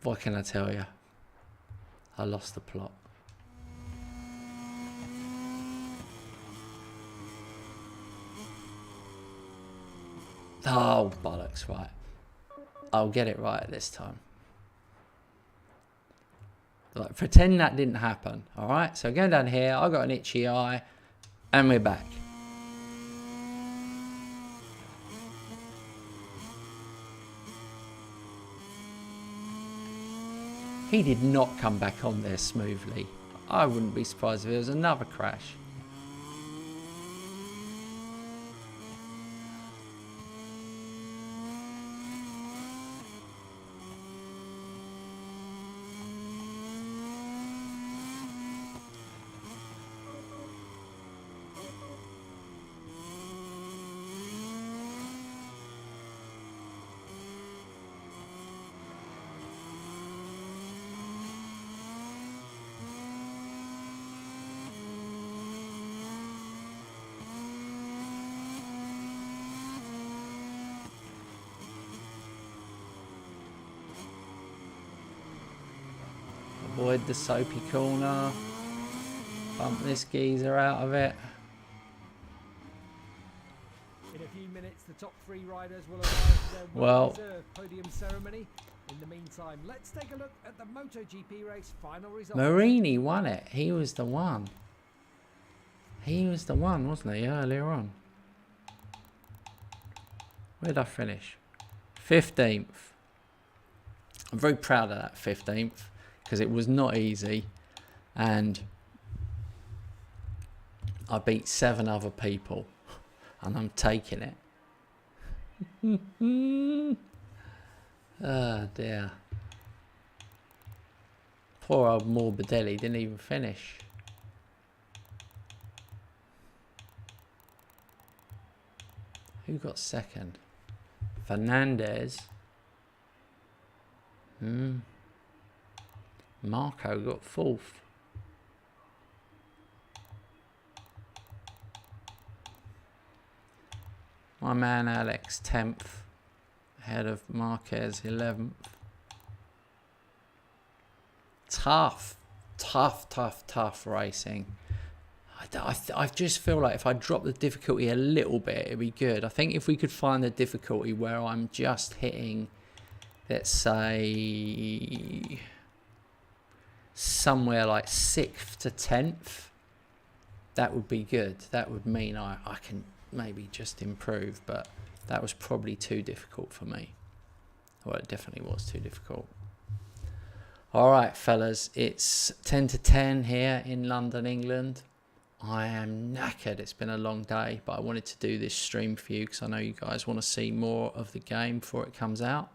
What can I tell you? I lost the plot. Oh, bollocks, right. I'll get it right this time. Like, pretend that didn't happen, alright? So going down here, I got an itchy eye, and we're back. He did not come back on there smoothly. I wouldn't be surprised if there was another crash. Avoid the soapy corner. Bump this geezer out of it. In a few minutes, the top 3 riders will arrive for their well-deserved podium ceremony. In the meantime, let's take a look at the MotoGP race final results. Marini won it. He was the one. He was the one, wasn't he, earlier on? Where did I finish? 15th. I'm very proud of that 15th. Because it was not easy, and I beat 7 other people, and I'm taking it. Oh dear. Poor old Morbidelli didn't even finish. Who got second? Fernandez. Marco got 4th. My man Alex 10th, ahead of Marquez 11th. Tough racing. I just feel like if I drop the difficulty a little bit, it'd be good. I think if we could find the difficulty where I'm just hitting, let's say, somewhere like 6th to 10th, that would be good. That would mean I can maybe just improve, but that was probably too difficult for me. Well, it definitely was too difficult. Alright fellas, it's 10 to 10 here in London, England. I am knackered. It's been a long day, but I wanted to do this stream for you because I know you guys want to see more of the game before it comes out.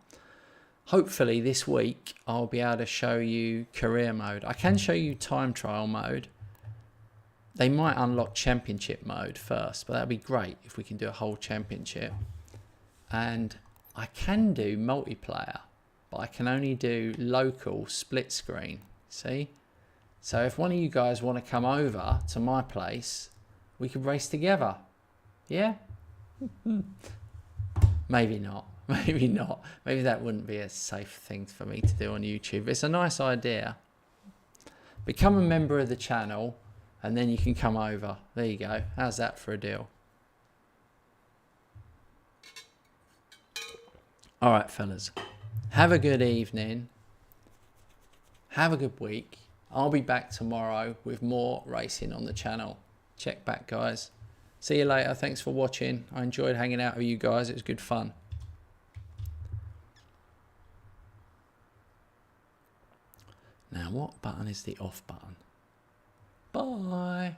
Hopefully this week I'll be able to show you career mode. I can show you time trial mode. They might unlock championship mode first, but that'd be great if we can do a whole championship. And I can do multiplayer, but I can only do local split screen. See? So if one of you guys want to come over to my place, we could race together. Yeah? Maybe not. Maybe not. Maybe that wouldn't be a safe thing for me to do on YouTube. It's a nice idea. Become a member of the channel and then you can come over. There you go. How's that for a deal? All right, fellas. Have a good evening. Have a good week. I'll be back tomorrow with more racing on the channel. Check back, guys. See you later. Thanks for watching. I enjoyed hanging out with you guys. It was good fun. Now, what button is the off button? Bye.